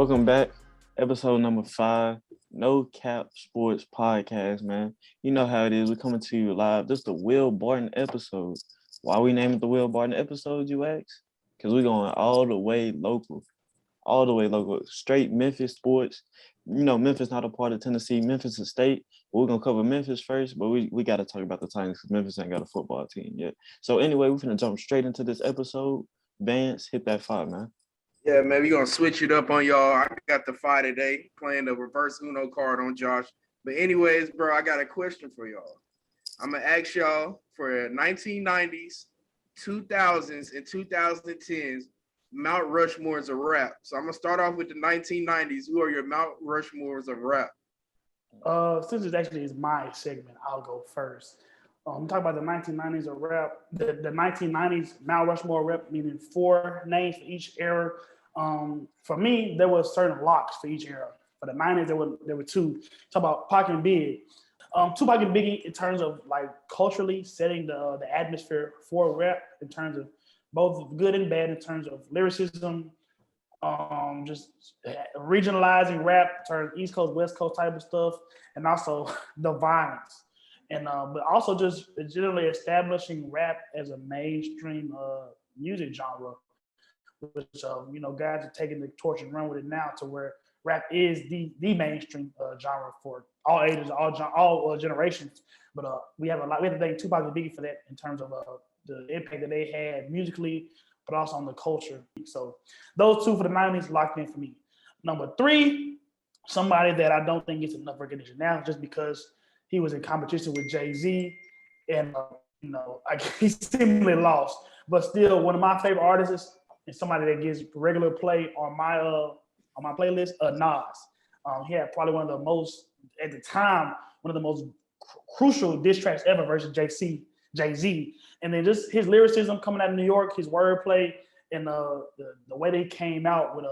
Welcome back. Episode number 5, No Cap Sports Podcast, man. You know how it is. We're coming to you live. This is the Will Barton episode. Why we name it the Will Barton episode, you ask? Because we're going all the way local. All the way local. Straight Memphis sports. You know, Memphis not a part of Tennessee. Memphis is a state. We're going to cover Memphis first, but we got to talk about the Titans because Memphis ain't got a football team yet. So anyway, we're going to jump straight into this episode. Vance, hit that 5, man. Yeah, man, we're going to switch it up on y'all. I got the 5 today, playing the reverse Uno card on Josh. But anyways, bro, I got a question for y'all. I'm going to ask y'all for 1990s, 2000s, and 2010s, Mount Rushmores of rap. So I'm going to start off with the 1990s. Who are your Mount Rushmores of rap? Since it actually is my segment, I'll go first. I'm talking about the 1990s of rap. The 1990s Mount Rushmore rap, meaning 4 names for each era. For me, there were certain locks for each era. For the 90s, there were 2. Talk about Pac and Big. Tupac and Biggie, in terms of like culturally setting the atmosphere for rap, in terms of both good and bad, in terms of lyricism, just regionalizing rap, in terms of East Coast, West Coast type of stuff, and also the violence. And but also just generally establishing rap as a mainstream music genre, which guys are taking the torch and run with it now to where rap is the mainstream genre for all ages, all generations. But we have to thank Tupac and Biggie for that in terms of the impact that they had musically, but also on the culture. So those 2 for the 90s locked in for me. Number 3, somebody that I don't think gets enough recognition now, just because he was in competition with Jay-Z, and he seemingly lost. But still, one of my favorite artists and somebody that gets regular play on my playlist, Nas. He had probably one of the most, at the time, one of the most crucial diss tracks ever versus Jay-Z. And then just his lyricism coming out of New York, his wordplay, and the way they came out with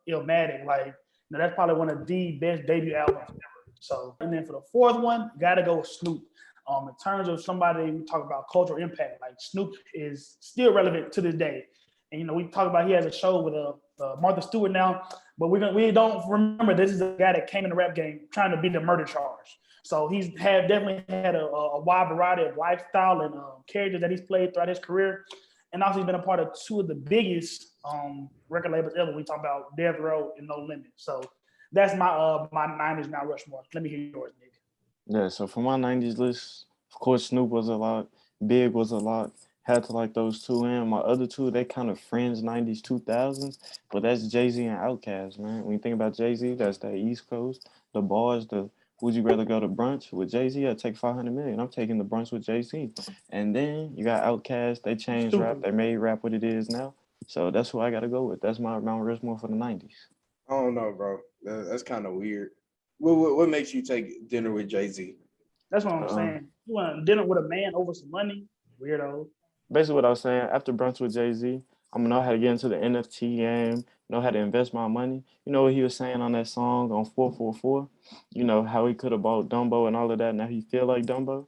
Illmatic, that's probably one of the best debut albums ever. So, and then for the 4th one, gotta go with Snoop. In terms of somebody, we talk about cultural impact, like Snoop is still relevant to this day. And we talk about he has a show with Martha Stewart now, but we don't remember this is the guy that came in the rap game trying to beat the murder charge. So he's definitely had a wide variety of lifestyle and characters that he's played throughout his career. And also he's been a part of 2 of the biggest record labels ever. We talk about Death Row and No Limit. So that's my 90s Mount Rushmore. Let me hear yours, Nick. Yeah, so for my 90s list, of course, Snoop was a lot. Big was a lot. Had to like those 2 in. My other 2, they kind of fringe 90s, 2000s, but that's Jay-Z and Outkast, man. When you think about Jay-Z, that's that East Coast. The bars, would you rather go to brunch with Jay-Z or take 500 million? I'm taking the brunch with Jay-Z. And then you got Outkast. They changed rap. They made rap what it is now. So that's who I got to go with. That's my Mount Rushmore for the 90s. I don't know, bro. That's kind of weird. What makes you take dinner with Jay-Z? That's what I'm saying. You want dinner with a man over some money? Weirdo. Basically what I was saying, after brunch with Jay-Z, I'm going to know how to get into the NFT game, know how to invest my money. You know what he was saying on that song on 444? You know, how he could have bought Dumbo and all of that. Now he feel like Dumbo.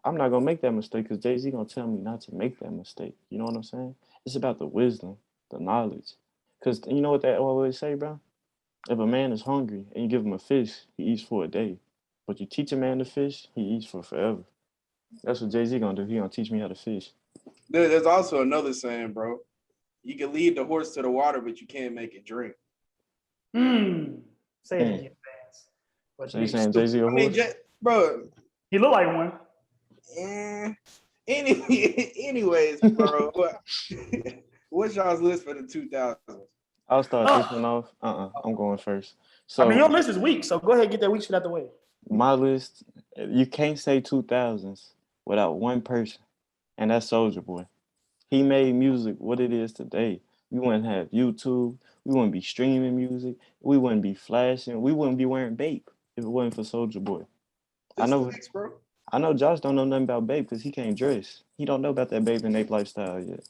I'm not going to make that mistake because Jay-Z going to tell me not to make that mistake. You know what I'm saying? It's about the wisdom, the knowledge. Because you know what they always say, bro? If a man is hungry and you give him a fish, he eats for a day. But you teach a man to fish, he eats for forever. That's what Jay-Z going to do. He going to teach me how to fish. There's also another saying, bro. You can lead the horse to the water, but you can't make it drink. Say it again, fans. So you saying Jay-Z a horse? Bro. He look like one. Anyways, bro. What's y'all's list for the 2000s? I'll start this one off. I'm going first. So your list is weak, so go ahead and get that weak shit out the way. My list, you can't say 2000s without one person, and that's Soulja Boy. He made music what it is today. We wouldn't have YouTube. We wouldn't be streaming music. We wouldn't be flashing. We wouldn't be wearing Bape if it wasn't for Soulja Boy. I know Josh don't know nothing about Bape because he can't dress. He don't know about that Bape and Ape lifestyle yet.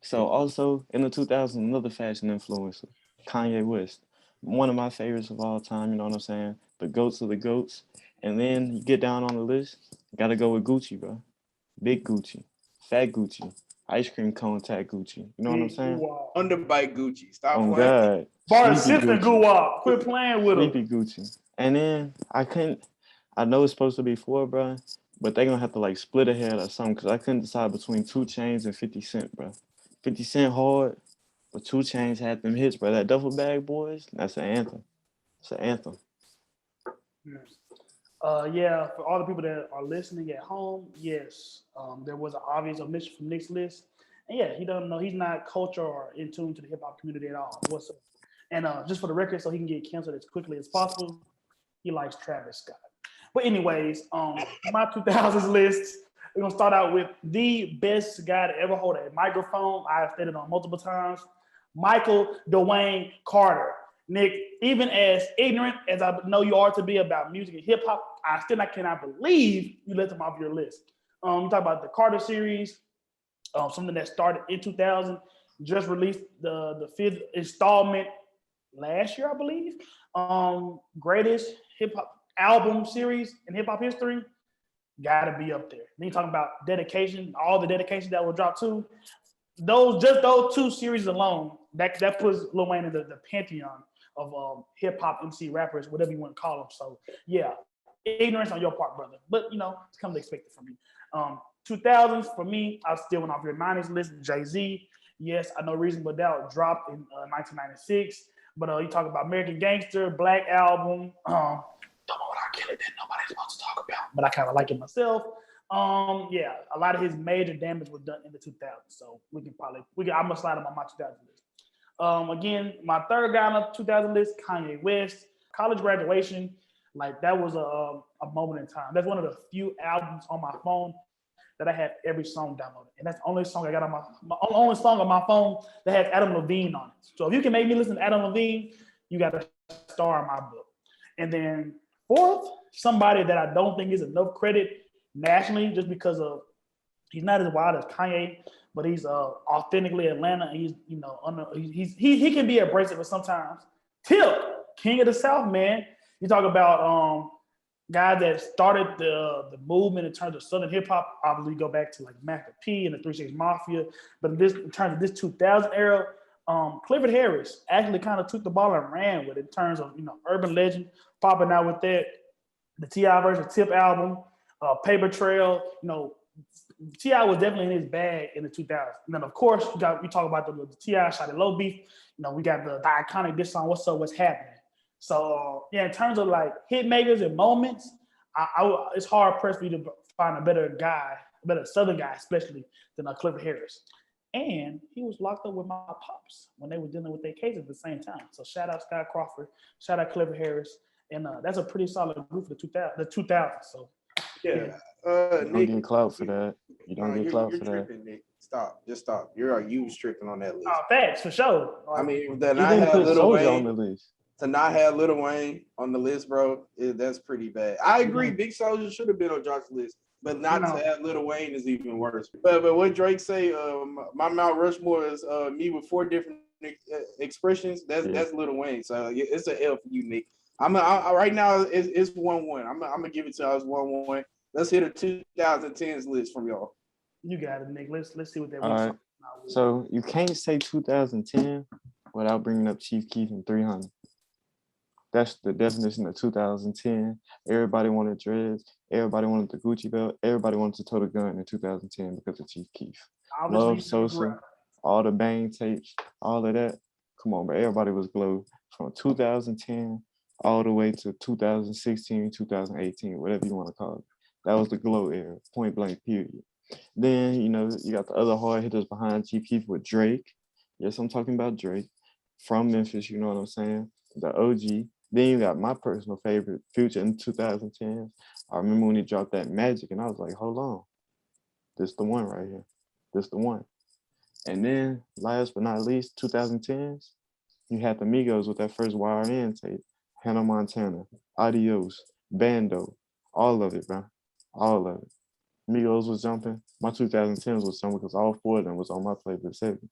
So also in the 2000s, another fashion influencer, Kanye West. One of my favorites of all time, you know what I'm saying? The GOATs of the GOATs. And then you get down on the list, gotta go with Gucci, bro. Big Gucci, fat Gucci. ice cream cone tag Gucci. You know what I'm saying? Underbite Gucci. Stop Oh playing. God, Bar sleepy assistant Gucci, Guwap. Quit playing with him. sleepy Gucci. And then I know it's supposed to be 4, bro, but they gonna have to like split a head or something because I couldn't decide between 2 Chainz and 50 Cent, bro. 50 Cent hard, but 2 Chainz had them hits, bro. That Duffel Bag Boys, that's an anthem. It's an anthem. Yeah, for all the people that are listening at home, yes, there was an obvious omission from Nick's list. And yeah, he doesn't know, he's not culture or in tune to the hip hop community at all whatsoever. And just for the record, so he can get canceled as quickly as possible, he likes Travis Scott. But anyways, my 2000s list, we're gonna start out with the best guy to ever hold a microphone. I've stated on multiple times, Michael Dwayne Carter. Nick, even as ignorant as I know you are to be about music and hip hop, I still cannot believe you let them off your list. You talk about the Carter series, something that started in 2000, just released the 5th installment last year, I believe. Greatest hip hop album series in hip hop history, gotta be up there. Then you talking about dedication, all the dedication that will drop too. Those 2 series alone, that puts Lil Wayne in the pantheon of hip hop MC rappers, whatever you want to call them. So yeah, ignorance on your part, brother. But you know, it's kind of expected from you. 2000s for me, I still went off your 90s list. Jay-Z, yes, I know Reasonable Doubt dropped in 1996. But you talk about American Gangster, Black Album. Don't know what I killed that nobody's supposed to talk about, but I kind of like it myself. Yeah, a lot of his major damage was done in the 2000s, so I'm gonna slide him on my 2000 list. Again, my third guy on the 2000 list, Kanye West. College Graduation, like that was a moment in time. That's one of the few albums on my phone that I have every song downloaded, and that's the only song I got on my only song on my phone that has Adam Levine on it. So if you can make me listen to Adam Levine, you got a star in my book. And then fourth, somebody that I don't think is enough credit nationally, just because of he's not as wild as Kanye, but he's authentically Atlanta. And he's he can be abrasive sometimes. Tip, King of the South, man. You talk about guys that started the movement in terms of Southern hip hop. Obviously, go back to like Master P and the 3 6 Mafia. But in terms of this 2000 era, Clifford Harris actually kind of took the ball and ran with it in terms of urban legend, popping out with that. The T.I. versus Tip album, Paper Trail. T.I. was definitely in his bag in the 2000s. And then of course we talk about the T.I. Shot at Low Beef. We got the iconic diss song What's Up, What's Happening. So yeah, in terms of like hit makers and moments, it's hard pressed for you to find a better Southern guy, especially than Clifford Harris. And he was locked up with my pops when they were dealing with their cases at the same time. So shout out Scott Crawford, shout out Clifford Harris, and that's a pretty solid group for the 2000s. So yeah. You don't Nick, get clout for that. You don't get clout you're for tripping, that. Nick. Just stop. You was tripping on that list. Facts for sure. I mean, You didn't put Soulja on the list. To not have Lil Wayne on the list, bro, that's pretty bad. I agree. Big Soulja should have been on Josh's list, but not to have Lil Wayne is even worse. But what Drake say, my Mount Rushmore is me with 4 different expressions. That's Lil Wayne. So it's an L for you, Nick. Right now it's 1-1. I'm gonna give it to us 1-1. Let's hit a 2010s list from y'all. You got it, Nick. Let's see what that All right. So you can't say 2010 without bringing up Chief Keef and 300. That's the definition of 2010. Everybody wanted dreads. Everybody wanted the Gucci belt. Everybody wanted to tote a gun in 2010 because of Chief Keef. Love Sosa, all the Bang tapes, all of that. Come on, bro. Everybody was glowed from 2010 all the way to 2016, 2018, whatever you want to call it. That was the glow era, point blank, period. Then, you got the other hard hitters behind Chief Keef with Drake. Yes, I'm talking about Drake. From Memphis, you know what I'm saying? The OG. Then you got my personal favorite, Future in 2010. I remember when he dropped that Magic, and I was like, hold on. This the one right here. This the one. And then, last but not least, 2010s, you had the Migos with that first YRN tape. Hannah Montana, Adios, Bando, all of it, bro. All of it. Migos was jumping. My 2010s was jumping because all 4 of them was on my playlist heavy.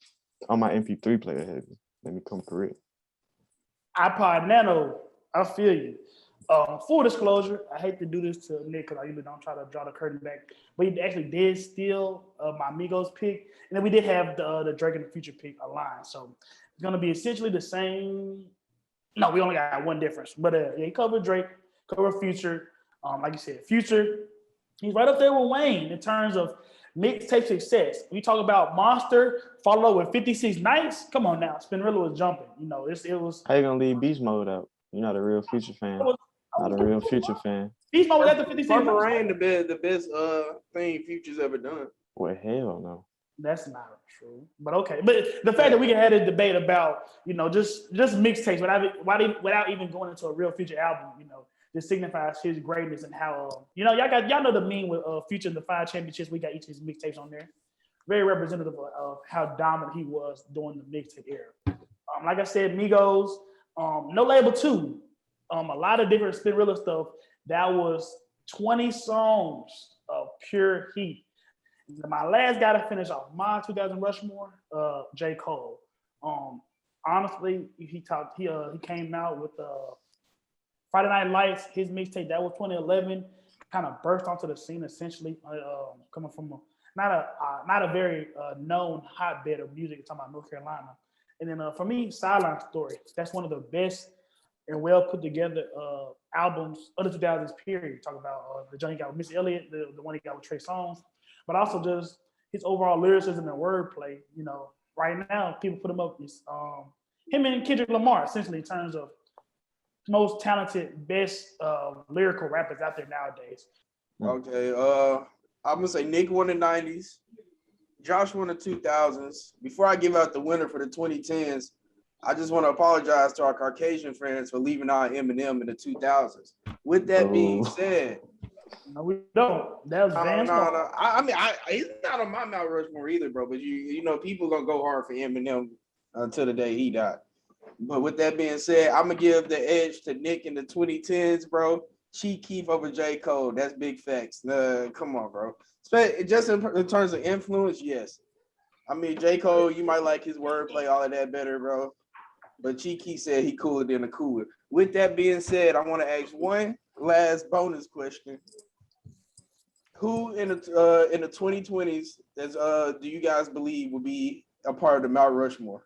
On my MP3 player heavy. Let me come correct. iPod Nano, I feel you. Full disclosure, I hate to do this to Nick because I usually don't try to draw the curtain back, but he actually did steal my Migos pick, and then we did have the Drake and the Future pick aligned. So it's gonna be essentially the same. No, we only got one difference, but yeah, he covered Drake, covered Future. Like you said, Future, he's right up there with Wayne in terms of mixtape success. When you talk about Monster, followed up with 56 Nights, come on now, Spinrilla was jumping. You know, it was. How you gonna leave Beast Mode out? You're not a real Future fan. Not a real Future fan. Beast Mode was at the 56 Purple Nights. Rain, the best thing Future's ever done. Well, hell no. That's not true, but okay. But the fact that we can have this debate about, you know, just mixtapes without even going into a real Future album, you know, just signifies his greatness and how, you know, y'all know the meme with Future and the 5 championships. We got each of his mixtapes on there. Very representative of how dominant he was during the mixtape era. Like I said, Migos, No Label 2, a lot of different Spinrilla stuff. That was 20 songs of pure heat. My last guy to finish off my 2000 Rushmore, J. Cole. Honestly, he came out with Friday Night Lights, his mixtape. That was 2011. Kind of burst onto the scene essentially, coming from not a very known hotbed of music. Talking about North Carolina, and then for me, Sideline Story. That's one of the best and well put together albums of the 2000s period. Talk about the joint he got with Missy Elliott, the one he got with Trey Songz. But also just his overall lyricism and wordplay. You know, right now people put him up with him and Kendrick Lamar essentially in terms of most talented, best lyrical rappers out there nowadays. Okay, I'm gonna say Nick won the '90s, Josh won the 2000s. Before I give out the winner for the 2010s, I just want to apologize to our Caucasian friends for leaving out Eminem in the 2000s. With that being said. No, we don't. That was Van. No. I mean, he's not on my Mount Rushmore either, bro. But you know, people gonna go hard for Eminem until the day he died. But with that being said, I'm gonna give the edge to Nick in the 2010s, bro. Chief Keef over J. Cole. That's big facts. Come on, bro. Just in terms of influence, yes. I mean, J. Cole, you might like his wordplay, all of that better, bro. But Chief Keef said he cooler than a cooler. With that being said, I want to ask one last bonus question. Who in the 2020s do you guys believe will be a part of the Mount Rushmore?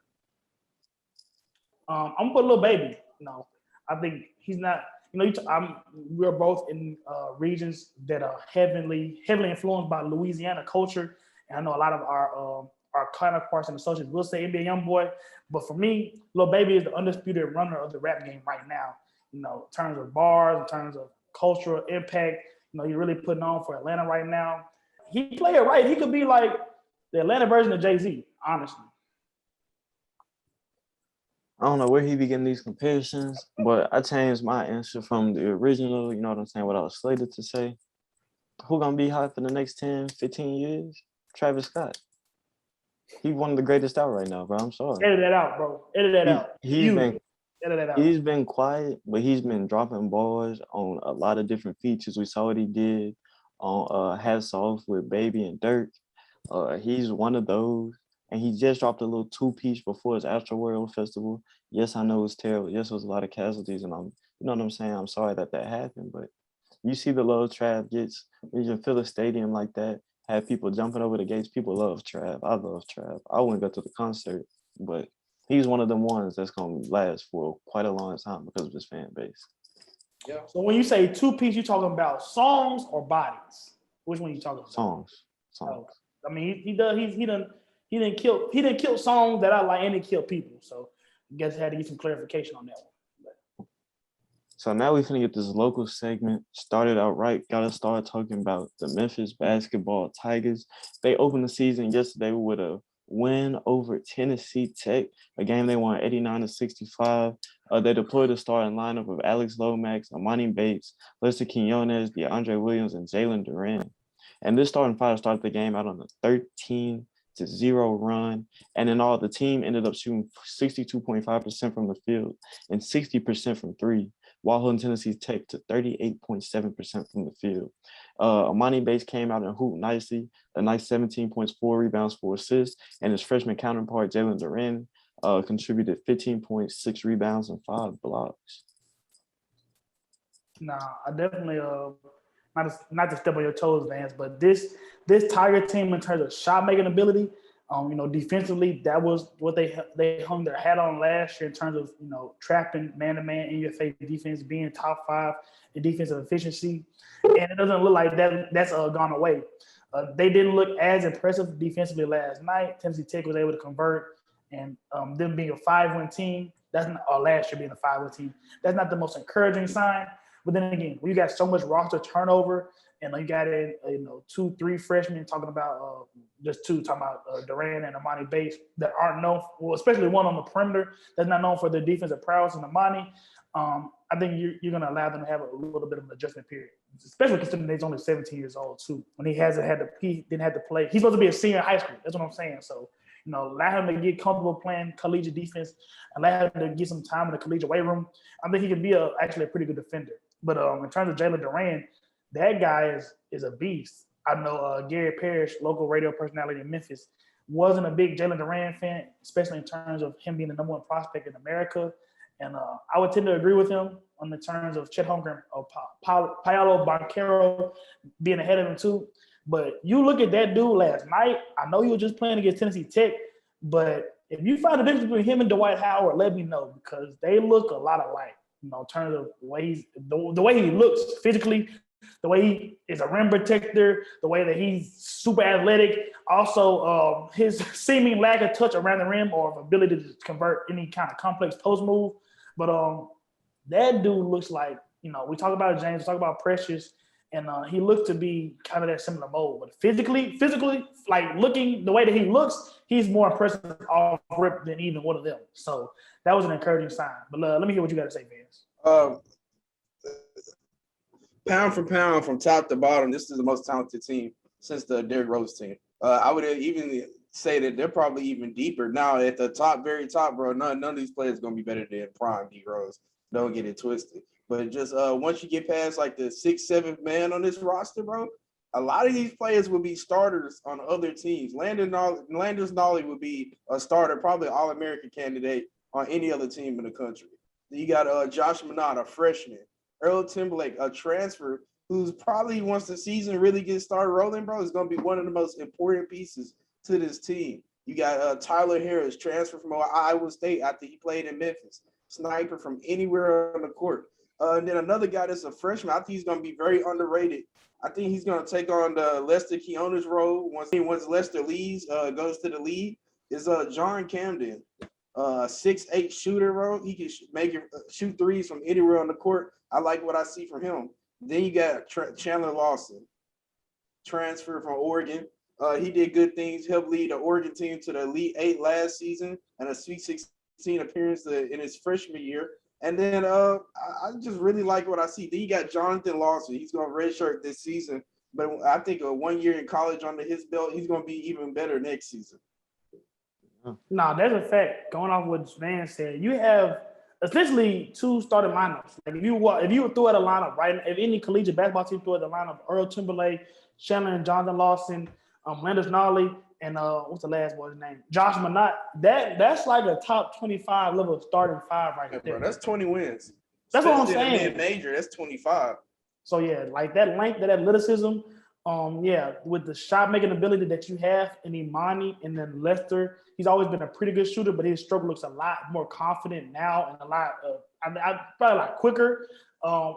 I'm gonna put Lil Baby. No, I think he's not. You know, we're both in regions that are heavily influenced by Louisiana culture, and I know a lot of our counterparts and associates will say NBA YoungBoy, but for me, Lil Baby is the undisputed runner of the rap game right now. You know, in terms of bars, in terms of cultural impact. You know, he's really putting on for Atlanta right now. He play it right. He could be like the Atlanta version of Jay-Z, honestly. I don't know where he be getting these comparisons, but I changed my answer from the original, you know what I'm saying, what I was slated to say. Who gonna be hot for the next 10, 15 years? Travis Scott. He's one of the greatest out right now, bro. I'm sorry. Edit that out, bro. Edit that out. He's been quiet, but he's been dropping bars on a lot of different features. We saw what he did on Hats Off with Baby and Dirk. He's one of those. And he just dropped a little 2-piece before his Astroworld Festival. Yes, I know it's terrible. Yes, it was a lot of casualties, and you know what I'm saying? I'm sorry that happened, but you see the love Trav gets. When you fill a stadium like that, have people jumping over the gates. People love Trav. I love Trav. I wouldn't go to the concert, but he's one of them ones that's going to last for quite a long time because of his fan base. Yeah. So when you say 2-piece, you talking about songs or bodies? Which one you talking about? Songs. Oh, I mean, he didn't kill songs that I like, and he killed people. So I guess I had to get some clarification on that one. So now we're gonna get this local segment started out right. Gotta start talking about the Memphis basketball Tigers. They opened the season yesterday with a win over Tennessee Tech, a game they won 89-65. They deployed a starting lineup of Alex Lomax, Amani Bates, Lester Quinones, DeAndre Williams, and Jalen Duran. And this starting five started the game out on a 13-0 run. And in all, the team ended up shooting 62.5% from the field and 60% from three, while holding Tennessee Tech to 38.7% from the field. Amani Bates came out and hooped nicely, a nice 17 points, 4 rebounds, 4 assists, and his freshman counterpart, Jalen Duran, contributed 15 points, 6 rebounds, and 5 blocks. Nah, I definitely not to step on your toes, Vance, but this Tiger team in terms of shot making ability, defensively, that was what they hung their hat on last year in terms of trapping man to man in your face defense, being top 5 in defensive efficiency, and it doesn't look like that's gone away. They didn't look as impressive defensively last night. Tennessee Tech was able to convert, and them being a 5-win team, that's not, or last year being a 5-win team, that's not the most encouraging sign. But then again, when you got so much roster turnover, and you got 2-3 freshmen talking about just two talking about Durant and Amani Bates that aren't known, well, especially one on the perimeter that's not known for their defensive prowess and Amani. I think you're going to allow them to have a little bit of an adjustment period, especially considering he's only 17 years old too. When he didn't have to play. He's supposed to be a senior in high school. That's what I'm saying. So allow him to get comfortable playing collegiate defense, allow him to get some time in the collegiate weight room. I think he could be actually a pretty good defender. But in terms of Jalen Duran, that guy is a beast. I know Gary Parrish, local radio personality in Memphis, wasn't a big Jalen Duran fan, especially in terms of him being the number 1 prospect in America. And I would tend to agree with him on the terms of Chet Holmgren or Paolo Banchero being ahead of him too. But you look at that dude last night, I know he was just playing against Tennessee Tech, but if you find the difference between him and Dwight Howard, let me know, because they look a lot alike. In terms of the way he looks physically, the way he is a rim protector, the way that he's super athletic, also his seeming lack of touch around the rim or ability to convert any kind of complex post move. But that dude looks like, we talk about James, we talk about Precious, and he looks to be kind of that similar mold. But physically, like looking the way that he looks, he's more impressive off rip than even one of them. So that was an encouraging sign. But let me hear what you got to say, Vance. Pound for pound, from top to bottom, this is the most talented team since the Derrick Rose team. I would even say that they're probably even deeper. Now, at the top, very top, bro, none of these players are going to be better than prime D Rose. Don't get it twisted. But just once you get past like the 6th, 7th man on this roster, bro, a lot of these players will be starters on other teams. Landon Nolly would be a starter, probably All-American candidate on any other team in the country. Then you got Josh Minot, a freshman. Earl Timberlake, a transfer who's probably, once the season really gets started rolling, bro, is going to be one of the most important pieces to this team. You got Tyler Harris, transfer from Iowa State after he played in Memphis. Sniper from anywhere on the court. And then another guy that's a freshman, I think he's going to be very underrated. I think he's going to take on the Lester Keona's role once Lester goes to the league, is John Camden. 6'8" shooter, bro. He can shoot threes from anywhere on the court. I like what I see from him. Then you got Chandler Lawson, transfer from Oregon. He did good things, helped lead the Oregon team to the Elite 8 last season and a Sweet 16 appearance in his freshman year. And then I just really like what I see. Then you got Jonathan Lawson. He's going to redshirt this season. But I think 1 year in college under his belt, he's going to be even better next season. No, that's a fact. Going off what Van said, you have essentially 2 starting lineups. Like if you threw at a lineup, right? If any collegiate basketball team threw at the lineup, Earl Timberlake, Shannon and Jonathan Lawson, Landis Nolly, and what's the last boy's name? Josh Minot. That's like a top 25 level starting 5 right there. Bro, that's 20 wins. That's what I'm saying. Mid-major, that's 25. So yeah, like that length, that athleticism. With the shot making ability that you have in Imani and then Lester, he's always been a pretty good shooter, but his stroke looks a lot more confident now and probably a lot quicker.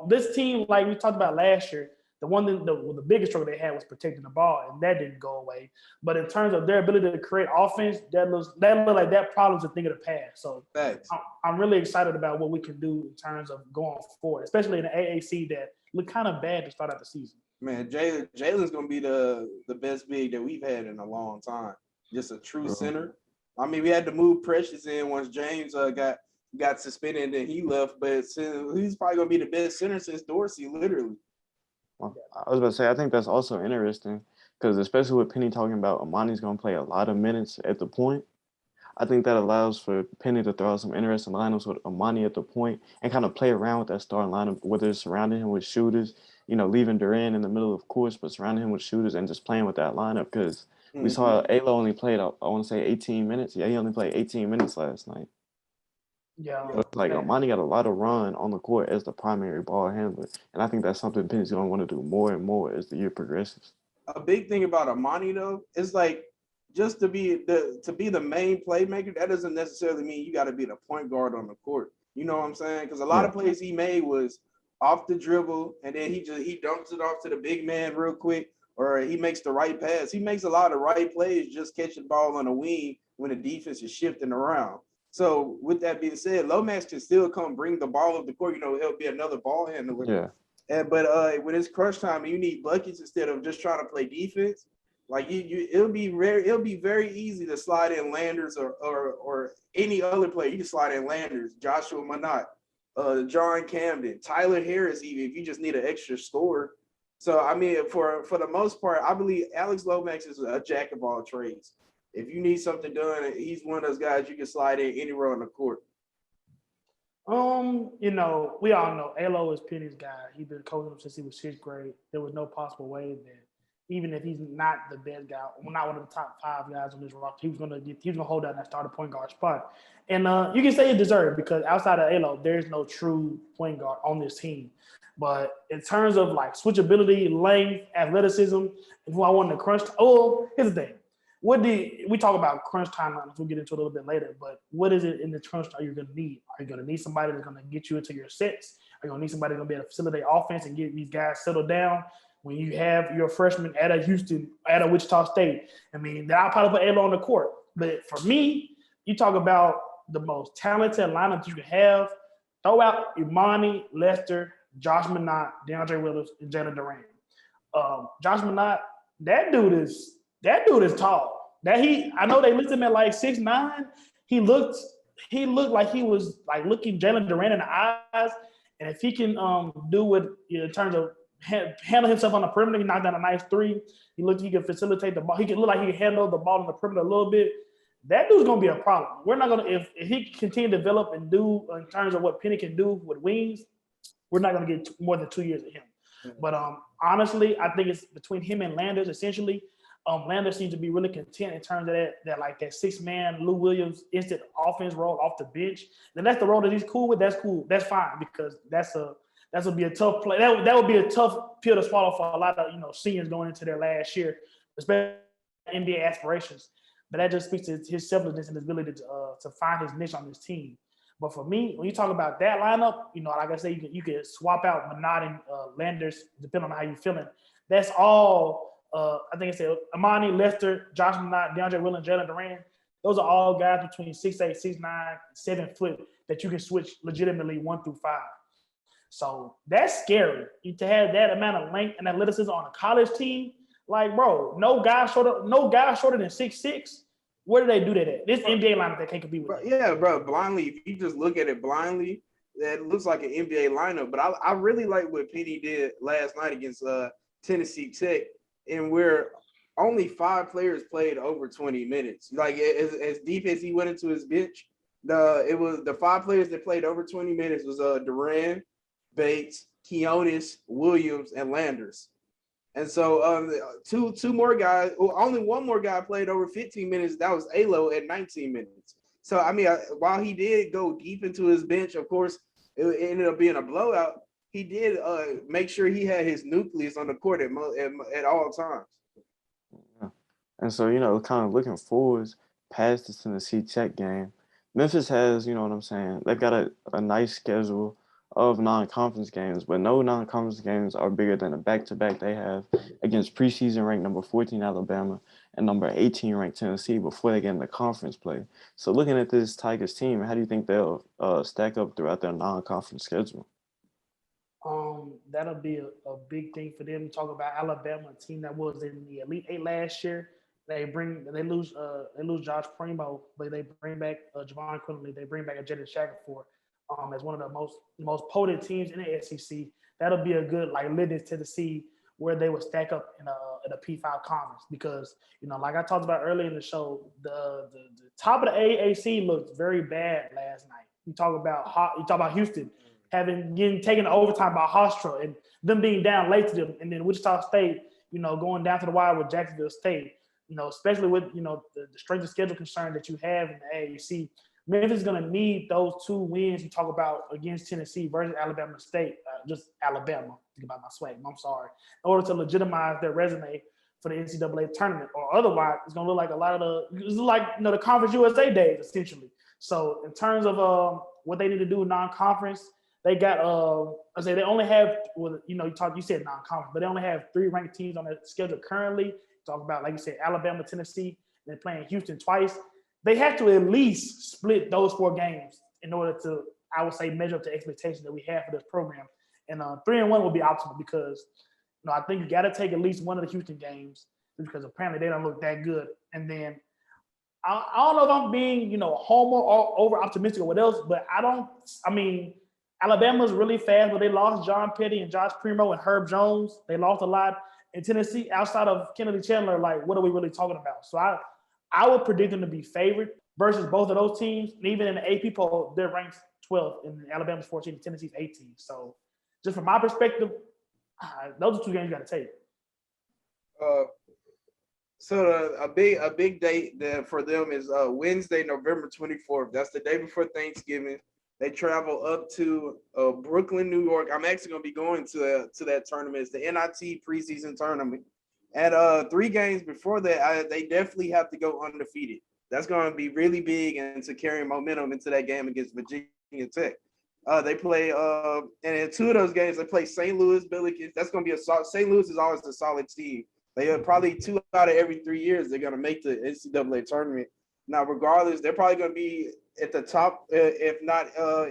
This team, like we talked about last year, the biggest struggle they had was protecting the ball, and that didn't go away. But in terms of their ability to create offense, that look like that problem's a thing of the past. So I'm really excited about what we can do in terms of going forward, especially in the AAC that looked kind of bad to start out the season. Man, Jalen's going to be the best big that we've had in a long time. Just a true center. I mean, we had to move Precious in once James got suspended and then he left, but he's probably going to be the best center since Dorsey, literally. Well, I was about to say, I think that's also interesting because especially with Penny talking about Amani's going to play a lot of minutes at the point, I think that allows for Penny to throw out some interesting lineups with Amani at the point and kind of play around with that starting lineup, whether it's surrounding him with shooters, leaving Durant in the middle of course, but surrounding him with shooters and just playing with that lineup because we saw Alo only played, I want to say 18 minutes. Yeah, he only played 18 minutes last night. Yeah. Yeah. So it's like Amani got a lot of run on the court as the primary ball handler, and I think that's something Penny's gonna want to do more and more as the year progresses. A big thing about Amani though is like just to be the main playmaker. That doesn't necessarily mean you got to be the point guard on the court. You know what I'm saying? Because a lot of plays he made was off the dribble, and then he dumps it off to the big man real quick, or he makes the right pass. He makes a lot of right plays, just catching the ball on the wing when the defense is shifting around. So with that being said, Lomax can still come bring the ball up the court. You know, he'll be another ball handler. Yeah. But when it's crunch time and you need buckets instead of just trying to play defense, like it'll be rare. It'll be very easy to slide in Landers or any other player. You can slide in Landers, Joshua Minott, John Camden, Tyler Harris. Even if you just need an extra score. So I mean, for the most part, I believe Alex Lomax is a jack of all trades. If you need something done, he's one of those guys you can slide in anywhere on the court. You know, we all know Alo is Penny's guy. He's been coaching him since he was 6th grade. There was no possible way that even if he's not the best guy, not one of the top 5 guys on this roster, he was gonna hold down that starting point guard spot. And you can say it deserved because outside of Alo, there's no true point guard on this team. But in terms of like switchability, length, athleticism, and who I want to crunch, here's the thing. We talk about crunch timelines? We'll get into it a little bit later, but what is it in the crunch are you going to need? Are you going to need somebody that's going to get you into your sets? Are you going to need somebody that's going to be able to facilitate offense and get these guys settled down when you have your freshman at a Wichita State? I mean, I'll probably put Alo on the court. But for me, you talk about the most talented lineup you can have, throw out Imani, Lester, Josh Minott, DeAndre Willis, and Jalen Duran. Josh Minott, that dude is tall. I know they listed him at like 6'9". He looked like he was like looking Jalen Duran in the eyes. And if he can do what in terms of handle himself on the perimeter, he knocked down a nice 3. He can facilitate the ball. He can look like he can handle the ball on the perimeter a little bit. That dude's gonna be a problem. We're not gonna if he can continue to develop and do in terms of what Penny can do with wings, we're not gonna get more than 2 years of him. But honestly, I think it's between him and Landers essentially. Landers seems to be really content in terms of that 6-man Lou Williams instant offense role off the bench. Then that's the role that he's cool with. That's cool. That's fine because that's would be a tough play. That would be a tough pill to swallow for a lot of seniors going into their last year, especially NBA aspirations. But that just speaks to his selflessness and his ability to find his niche on this team. But for me, when you talk about that lineup, like I say, you can swap out Minott and Landers depending on how you're feeling. That's all. I think it's Amani, Lester, Josh Minott, DeAndre Willis, Jalen Duran. Those are all guys between 6'8", 6'9", 7 foot that you can switch legitimately 1 through 5. So that's scary. To have that amount of length and athleticism on a college team, like bro, no guy shorter than 6'6". Where do they do that at? This NBA lineup that can't compete with. Yeah, bro. Blindly, if you just look at it blindly, that looks like an NBA lineup. But I really like what Penny did last night against Tennessee Tech. And where only 5 players played over 20 minutes. Like as deep as he went into his bench, the 5 players that played over 20 minutes was Duran, Bates, Keonis, Williams, and Landers. And so two more guys, only one more guy played over 15 minutes. That was Alo at 19 minutes. So I mean, while he did go deep into his bench, of course, it ended up being a blowout. He did make sure he had his nucleus on the court at all times. Yeah. And so, kind of looking forwards past the Tennessee Tech game, Memphis has, they've got a nice schedule of non-conference games, but no non-conference games are bigger than the back-to-back they have against preseason ranked number 14 Alabama and number 18 ranked Tennessee before they get into conference play. So looking at this Tigers team, how do you think they'll stack up throughout their non-conference schedule? That'll be a big thing for them. Talk about Alabama, a team that was in the Elite Eight last year. They lose Josh Primo, but they bring back Javon Quinley. They bring back a Jaden Shackelford as one of the most potent teams in the SEC. That'll be a good litmus to see where they would stack up in a P5 conference because like I talked about earlier in the show, the top of the AAC looked very bad last night. You talk about Houston getting taken to overtime by Hofstra and them being down late to them, and then Wichita State, going down to the wire with Jacksonville State, especially with the strength of schedule concern that you have in the AAC, Memphis is going to need those 2 wins you talk about against Tennessee versus Alabama State, just Alabama. Think about my swag. I'm sorry. In order to legitimize their resume for the NCAA tournament, or otherwise, it's going to look like a lot of the Conference USA days essentially. So in terms of what they need to do non-conference, they got they only have you said non-conference, but they only have 3 ranked teams on their schedule currently. Talk about, like you said, Alabama, Tennessee, and they're playing Houston twice. They have to at least split those 4 games in order to, I would say, measure up to expectations that we have for this program. And 3-1 will be optimal because, I think you got to take at least one of the Houston games because apparently they don't look that good. And then I don't know if I'm being, homer or over optimistic or what else, but Alabama's really fast, but they lost John Petty and Josh Primo and Herb Jones. They lost a lot. In Tennessee, outside of Kennedy Chandler, what are we really talking about? So I would predict them to be favored versus both of those teams. And even in the AP poll, they're ranked 12th, and Alabama's 14th, and Tennessee's 18th. So just from my perspective, those are 2 games you got to take. So a big date for them is Wednesday, November 24th. That's the day before Thanksgiving. They travel up to Brooklyn, New York. I'm actually going to be going to that tournament. It's the NIT preseason tournament. And 3 games before that, they definitely have to go undefeated. That's going to be really big and to carry momentum into that game against Virginia Tech. They play, and in 2 of those games, they play St. Louis Billikens. That's going to be St. Louis is always a solid team. They are probably 2 out of every 3 years they're going to make the NCAA tournament. Now, regardless, they're probably going to be at the top, if not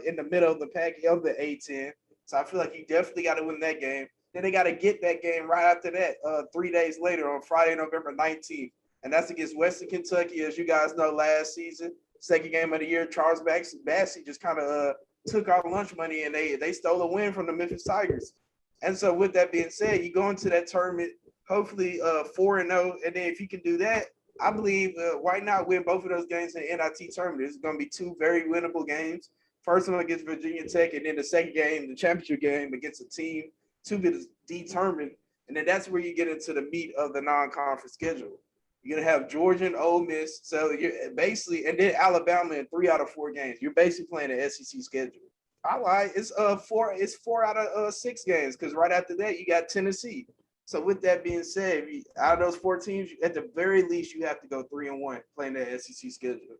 in the middle of the pack of the A-10. So I feel like you definitely got to win that game. Then they got to get that game right after that, 3 days later on Friday, November 19th. And that's against Western Kentucky, as you guys know, last season. Second game of the year, Charles Bassey just kind of took our lunch money, and they stole a win from the Memphis Tigers. And so with that being said, you go into that tournament, hopefully 4-0. And then if you can do that, I believe why not win both of those games in the NIT tournament? It's going to be 2 very winnable games. First one against Virginia Tech, and then the second game, the championship game against a team to be determined. And then that's where you get into the meat of the non-conference schedule. You're going to have Georgia and Ole Miss. So you're basically, and then Alabama in 3 out of 4 games. You're basically playing the SEC schedule. I lied. It's 4 out of 6 games because right after that, you got Tennessee. So with that being said, out of those 4 teams, at the very least, you have to go 3-1 playing that SEC schedule.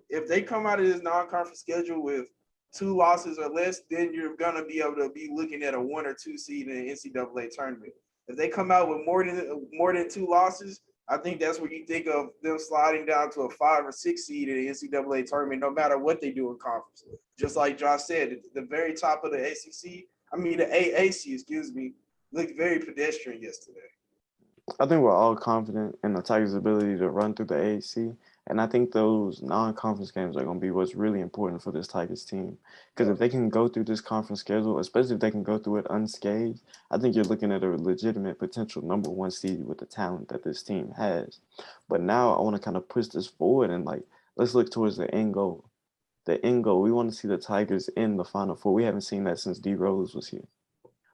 If they come out of this non-conference schedule with 2 losses or less, then you're going to be able to be looking at a 1 or 2 seed in the NCAA tournament. If they come out with more than 2 losses, I think that's where you think of them sliding down to a 5 or 6 seed in the NCAA tournament, no matter what they do in conference. Just like Josh said, at the very top of the the AAC, looked very pedestrian yesterday. I think we're all confident in the Tigers' ability to run through the AAC, and I think those non-conference games are going to be what's really important for this Tigers team. Because if they can go through this conference schedule, especially if they can go through it unscathed, I think you're looking at a legitimate potential number 1 seed with the talent that this team has. But now I want to kind of push this forward and let's look towards the end goal. The end goal, we want to see the Tigers in the Final Four. We haven't seen that since D. Rose was here.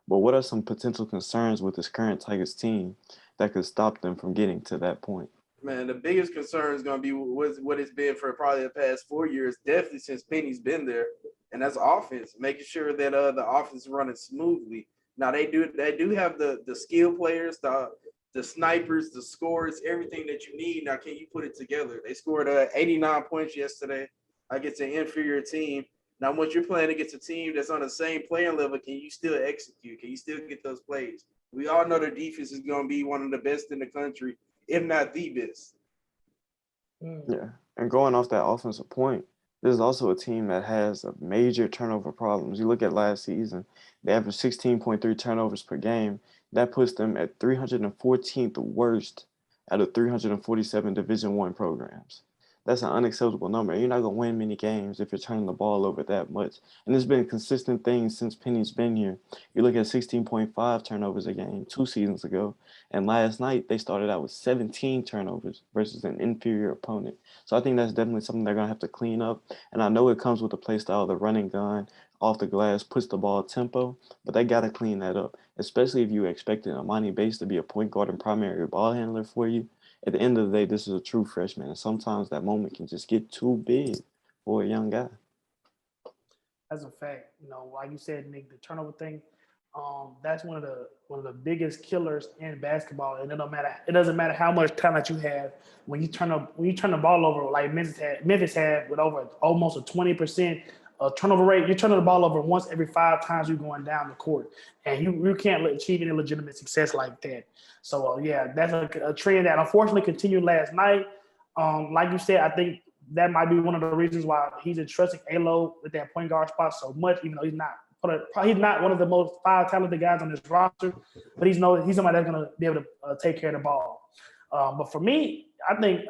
But what are some potential concerns with this current Tigers team that could stop them from getting to that point? Man, the biggest concern is going to be what it's been for probably the past 4 years, definitely since Penny's been there, and that's offense, making sure that the offense is running smoothly. Now they do have the skill players, the snipers, the scorers, everything that you need. Now can you put it together? They scored 89 points yesterday against an inferior team. Now, once you're playing against a team that's on the same playing level, can you still execute? Can you still get those plays? We all know their defense is going to be one of the best in the country, if not the best. Yeah, and going off that offensive point, this is also a team that has a major turnover problems. You look at last season, they averaged 16.3 turnovers per game. That puts them at 314th worst out of 347 Division I programs. That's an unacceptable number. You're not going to win many games if you're turning the ball over that much. And it's been a consistent thing since Penny's been here. You look at 16.5 turnovers a game 2 seasons ago. And last night, they started out with 17 turnovers versus an inferior opponent. So I think that's definitely something they're going to have to clean up. And I know it comes with the play style, the running gun, off the glass, push the ball tempo. But they got to clean that up, especially if you expected Amani Bates to be a point guard and primary ball handler for you. At the end of the day, this is a true freshman, and sometimes that moment can just get too big for a young guy. That's a fact. Like you said, Nick, the turnover thing, that's one of the biggest killers in basketball. And it doesn't matter how much talent you have when you turn the ball over like Memphis had with over almost a 20% turnover rate. You're turning the ball over once every 5 times you're going down the court, and you can't achieve any legitimate success like that. So yeah, that's a trend that unfortunately continued last night. Like you said, I think that might be one of the reasons why he's entrusting Alo with that point guard spot so much, even though he's not one of the most 5 talented guys on this roster, but he's somebody that's going to be able to take care of the ball. But for me, I think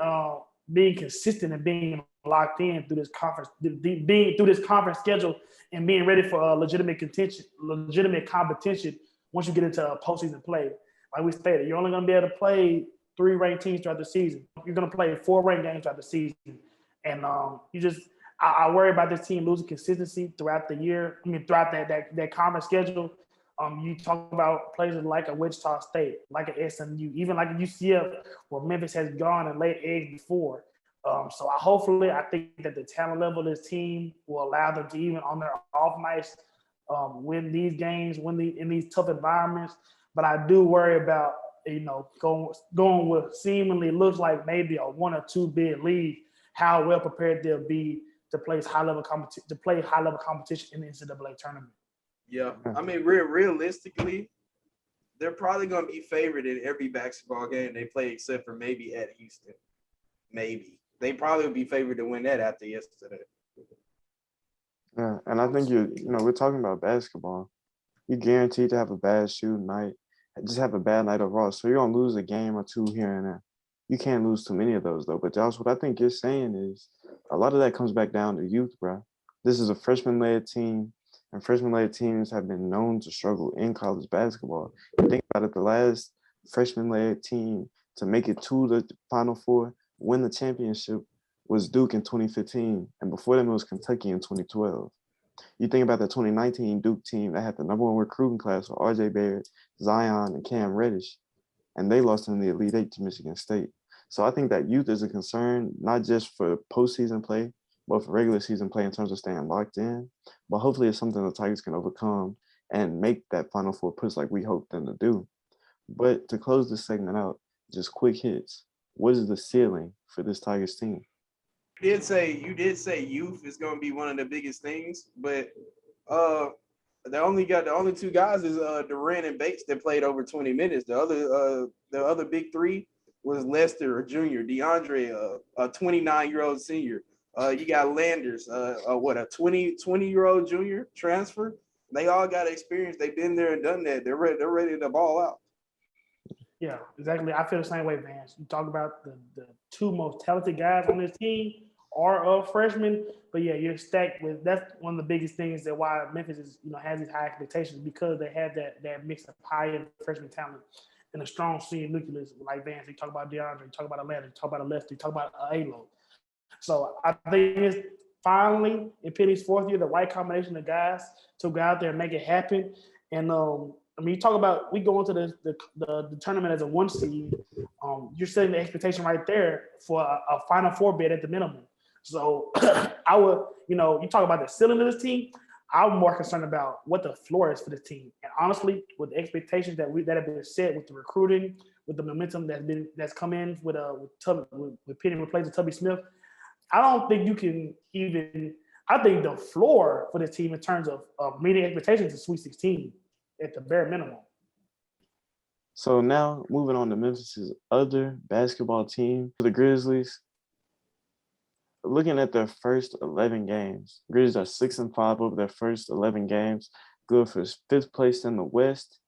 being consistent and being locked in through this conference, being through this conference schedule, and being ready for legitimate competition once you get into postseason play. Like we stated, you're only going to be able to play 3 ranked teams throughout the season. You're going to play 4 ranked games throughout the season. And I worry about this team losing consistency throughout the year. Throughout that conference schedule. You talk about places like a Wichita State, like a SMU, even like a UCF, where Memphis has gone and laid eggs before. So I think that the talent level of this team will allow them to, even on their off nights, win these games, in these tough environments. But I do worry about going with seemingly looks like maybe a 1 or 2 bid lead, how well prepared they'll be to play high level competition in the NCAA tournament. Yeah, I mean, realistically, they're probably going to be favored in every basketball game they play, except for maybe at Houston. Maybe they probably will be favored to win that after yesterday. Yeah, and I think we're talking about basketball. You're guaranteed to have a bad shooting night, just have a bad night overall. So you're gonna lose a game or 2 here and there. You can't lose too many of those though. But Josh, what I think you're saying is a lot of that comes back down to youth, bro. This is a freshman-led team, and freshman-led teams have been known to struggle in college basketball. You think about it, the last freshman-led team to make it to the Final Four, win the championship, was Duke in 2015, and before them it was Kentucky in 2012. You think about the 2019 Duke team that had the #1 recruiting class with R.J. Barrett, Zion, and Cam Reddish, and they lost in the Elite Eight to Michigan State. So I think that youth is a concern, not just for postseason play, but for regular season play in terms of staying locked in. But hopefully it's something the Tigers can overcome and make that Final Four push like we hope them to do. But to close this segment out, just quick hits. What is the ceiling for this Tigers team? You did say youth is going to be one of the biggest things, but the only 2 guys is Durant and Bates that played over 20 minutes. The other big 3 was Lester, a junior, DeAndre, a 29-year-old senior. You got Landers, a 20-year-old junior transfer. They all got experience. They've been there and done that. They're ready to ball out. Yeah, exactly. I feel the same way, Vance. You talk about the 2 most talented guys on this team are freshmen, but yeah, you're stacked with. That's one of the biggest things that why Memphis has these high expectations, because they have that mix of high-end freshman talent and a strong senior nucleus like Vance. You talk about DeAndre, you talk about Atlanta, you talk about Lester, you talk about Alo. So I think it's finally in Penny's 4th year the right combination of guys to go out there and make it happen. And you talk about we go into the tournament as a 1 seed. You're setting the expectation right there for a Final Four bid at the minimum. So I would, you talk about the ceiling of this team. I'm more concerned about what the floor is for this team. And honestly, with the expectations that have been set, with the recruiting, with the momentum that's come in with Penny replacing Tubby Smith, I don't think you can even. I think the floor for this team in terms of meeting expectations is Sweet 16 at the bare minimum. So now moving on to Memphis's other basketball team, the Grizzlies. Looking at their first 11 games, Grizzlies are 6-5 over their first 11 games, good for 5th place in the West,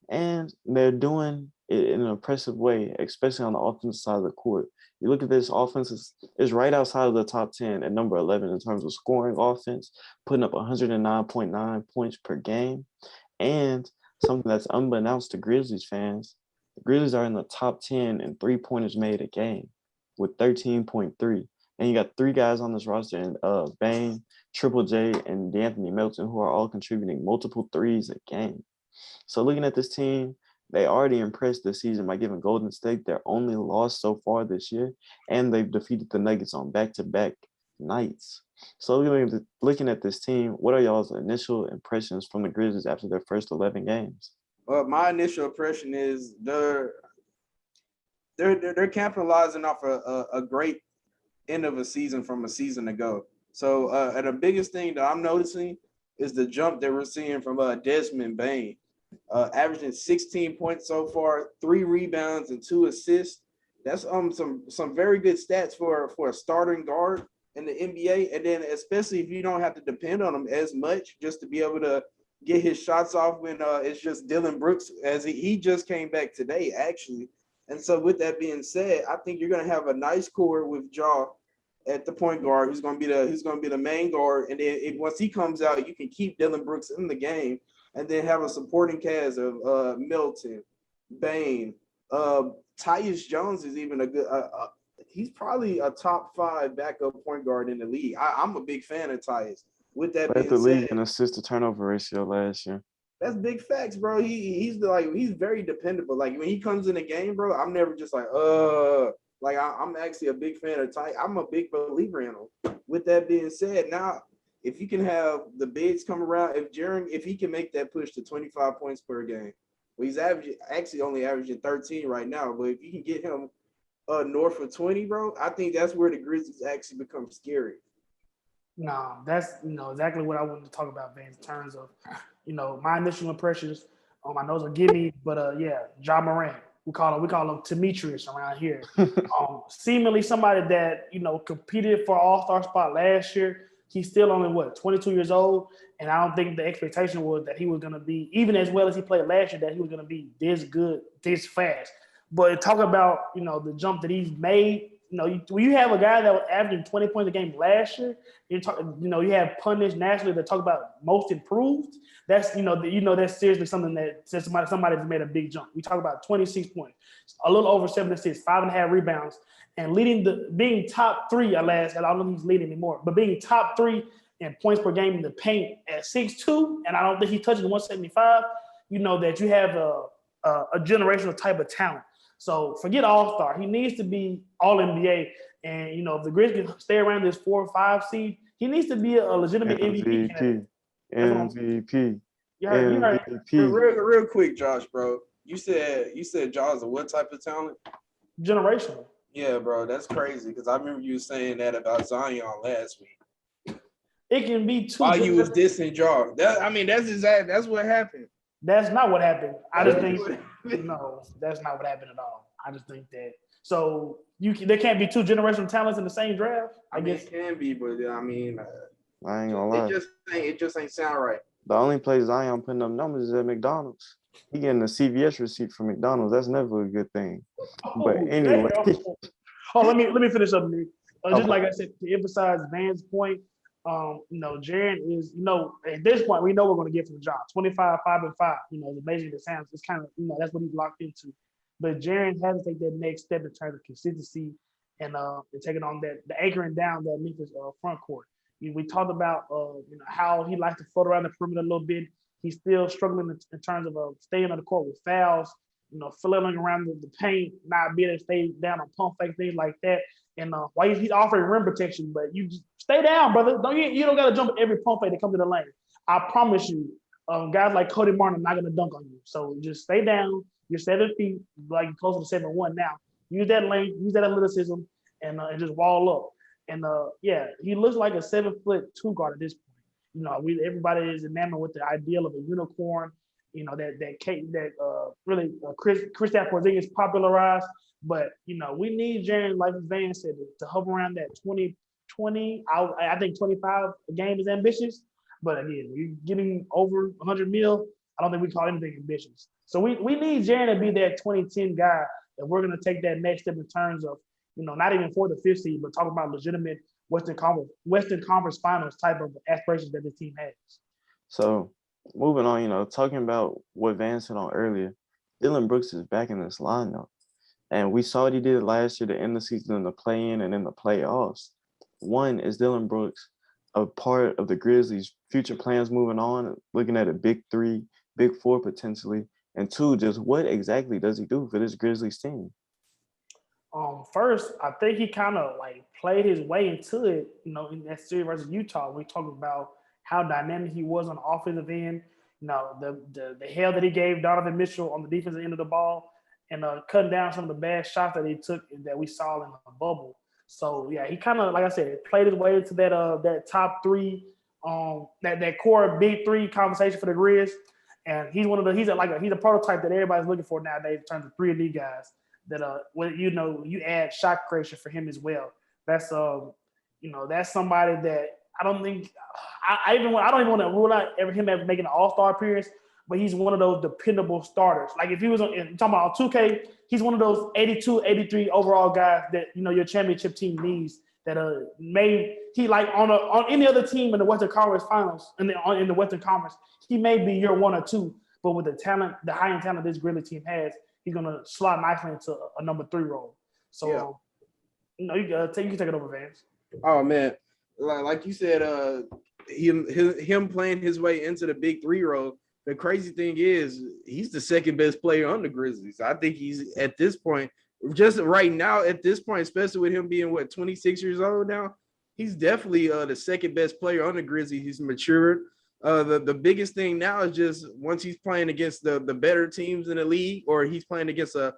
and they're doing it in an impressive way, especially on the offensive side of the court. You look at this offense, is right outside of the top 10 at number 11 in terms of scoring offense, putting up 109.9 points per game, and something that's unbeknownst to Grizzlies fans, the Grizzlies are in the top 10 in 3-pointers made a game with 13.3. And you got 3 guys on this roster, and Bane, Triple J, and D'Anthony Melton, who are all contributing multiple 3s a game. So looking at this team, they already impressed this season by giving Golden State their only loss so far this year, and they've defeated the Nuggets on back-to-back nights. So looking at this team, what are y'all's initial impressions from the Grizzlies after their first 11 games? Well, my initial impression is they're capitalizing off a great end of a season from a season ago. So, and the biggest thing that I'm noticing is the jump that we're seeing from Desmond Bane, averaging 16 points so far, 3 rebounds and 2 assists. That's some very good stats for a starting guard in the NBA. And then especially if you don't have to depend on him as much, just to be able to get his shots off when it's just Dylan Brooks, as he just came back today actually. And so with that being said, I think you're gonna have a nice core with Ja at the point guard, who's gonna be the main guard, and then once he comes out, you can keep Dylan Brooks in the game, and then have a supporting cast of Milton, Bane, Tyus Jones is even a good. He's probably a top 5 backup point guard in the league. I'm a big fan of Tyus. With that Led being the league said, in assist to turnover ratio last year. that's big facts, bro. He's very dependable. Like when he comes in the game, bro, I'm never just like I'm actually a big fan of Ty. I'm a big believer in him. With that being said, now if you can have the bigs come around, if he can make that push to 25 points per game, well, he's only averaging 13 right now. But if you can get him north of 20, bro, I think that's where the Grizzlies actually become scary. No, that's exactly what I wanted to talk about, Van, in terms of my initial impressions. I know it's a gimme, but Ja Morant. We call him Demetrius around here. Seemingly somebody that competed for All-Star spot last year. He's still only 22 years old, and I don't think the expectation was that he was going to be, even as well as he played last year, that he was going to be this good, this fast. But talk about the jump that he's made. When you have a guy that was averaging 20 points a game last year, you have pundits nationally that talk about most improved. That's that's seriously something that says somebody's made a big jump. We talk about 26 points, a little over 7 assists, 5.5 rebounds, and being top 3 at last. I don't know if he's leading anymore, but being top 3 in points per game in the paint at 6'2", and I don't think he's touching 175. That you have a generational type of talent. So forget All-Star. He needs to be All-NBA. And, if the Grizzlies stay around this 4 or 5 seed, he needs to be a legitimate MVP candidate. MVP. You heard Real quick, Josh, bro. You said Jaws are what type of talent? Generational. Yeah, bro, that's crazy because I remember you saying that about Zion last week. It can be too. While you was dissing Jaws. That's what happened. That's not what happened. I just think no, that's not what happened at all. I just think that there can't be 2 generational talents in the same draft. I guess it can be, but I ain't gonna lie. It just ain't sound right. The only place Zion putting up numbers is at McDonald's. He getting a CVS receipt from McDonald's. That's never a good thing. But anyway. Let me finish up, Nick. Just like I said, to emphasize Van's point, Jaren is, at this point, we know we're going to get from the job. 25, 5 and 5. The amazing it sounds. It's kind of, that's what he's locked into. But Jaren has to take that next step in terms of consistency and taking on the anchoring down that Memphis front court. We talked about how he likes to float around the perimeter a little bit. He's still struggling in terms of staying on the court with fouls, flailing around the paint, not being able to stay down on pump fake, things like that. And while he's offering rim protection, but you just stay down, brother. You don't got to jump at every pump fake that comes to the lane. I promise you, guys like Cody Martin are not going to dunk on you. So just stay down. You're 7 feet, like closer to 7'1" now. Use that length, use that athleticism, and just wall up. And he looks like a 7'2" guard at this point. Everybody is enamored with the ideal of a unicorn. Kristaps Porzingis popularized. But we need Jaren, like Van said, to hover around that 20. I think 25 a game is ambitious. But again, you're getting over 100 mil. I don't think we call anything ambitious. So we need Jaren to be that 2010 guy if we're going to take that next step in terms of, not even for the 5th seed, but talk about legitimate Western Conference Finals type of aspirations that the team has. So moving on, talking about what Van said on earlier, Dylan Brooks is back in this lineup. And we saw what he did last year to end the season in the play-in and in the playoffs. One, is Dylan Brooks a part of the Grizzlies' future plans moving on, looking at a big 3, big 4 potentially? And 2, just what exactly does he do for this Grizzlies team? First, I think he kind of like played his way into it, in that series versus Utah. We talked about how dynamic he was on the offensive end. The hell that he gave Donovan Mitchell on the defensive end of the ball, and cutting down some of the bad shots that he took that we saw in the bubble. So yeah, he kind of, like I said, played his way into that top three, that core big three conversation for the Grizz. And he's he's a prototype that everybody's looking for nowadays in terms of 3 and D guys. That when you add shot creation for him as well. That's that's somebody that I don't think I don't even want to rule out him ever making an All-Star appearance, but he's one of those dependable starters. Like if he was talking about 2K, he's one of those 82, 83 overall guys that your championship team needs. That he like on any other team in the Western Conference Finals in the Western Conference, he may be your 1 or 2, but with the talent, the high-end talent this Grizzlies team has, he's gonna slot nicely into a number 3 role. So, you can take it over, Vance. Oh man, like you said, him playing his way into the big 3 role. The crazy thing is, he's the second best player on the Grizzlies. I think he's at this point, just right now at this point, especially with him being 26 years old now, he's definitely the second best player on the Grizzlies. He's matured. The biggest thing now is just once he's playing against the better teams in the league, or he's playing against a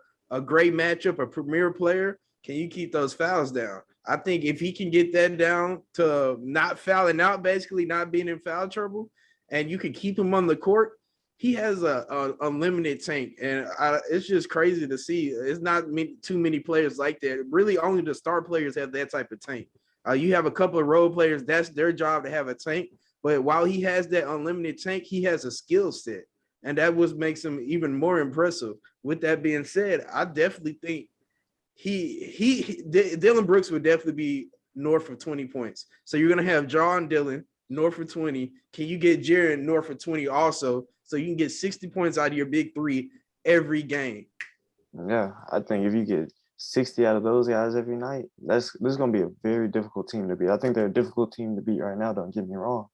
great matchup, a premier player, can you keep those fouls down? I think if he can get that down to not fouling out, basically not being in foul trouble, and you can keep him on the court, he has a unlimited tank. And it's just crazy to see. It's not too many players like that. Really, only the star players have that type of tank. You have a couple of role players, that's their job to have a tank. But while he has that unlimited tank, he has a skill set. And that makes him even more impressive. With that being said, I definitely think Dillon Brooks would definitely be north of 20 points. So you're going to have John Dillon north of 20. Can you get Jaren north of 20 also? So you can get 60 points out of your big 3 every game. Yeah, I think if you get 60 out of those guys every night, this is going to be a very difficult team to beat. I think they're a difficult team to beat right now, don't get me wrong.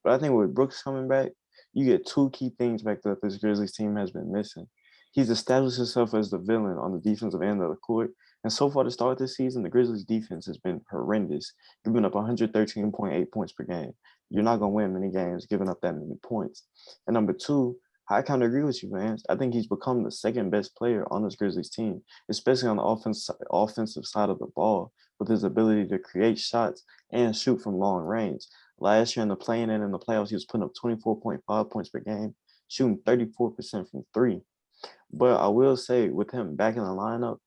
But I think with Brooks coming back, you get 2 key things back that this Grizzlies team has been missing. He's established himself as the villain on the defensive end of the court. And so far to start this season, the Grizzlies defense has been horrendous, giving up 113.8 points per game. You're not going to win many games giving up that many points. And number 2, I kind of agree with you, Vance. I think he's become the second best player on this Grizzlies team, especially on the offensive side of the ball, with his ability to create shots and shoot from long range. Last year in the play-in and in the playoffs, he was putting up 24.5 points per game, shooting 34% from 3. But I will say, with him back in the lineup,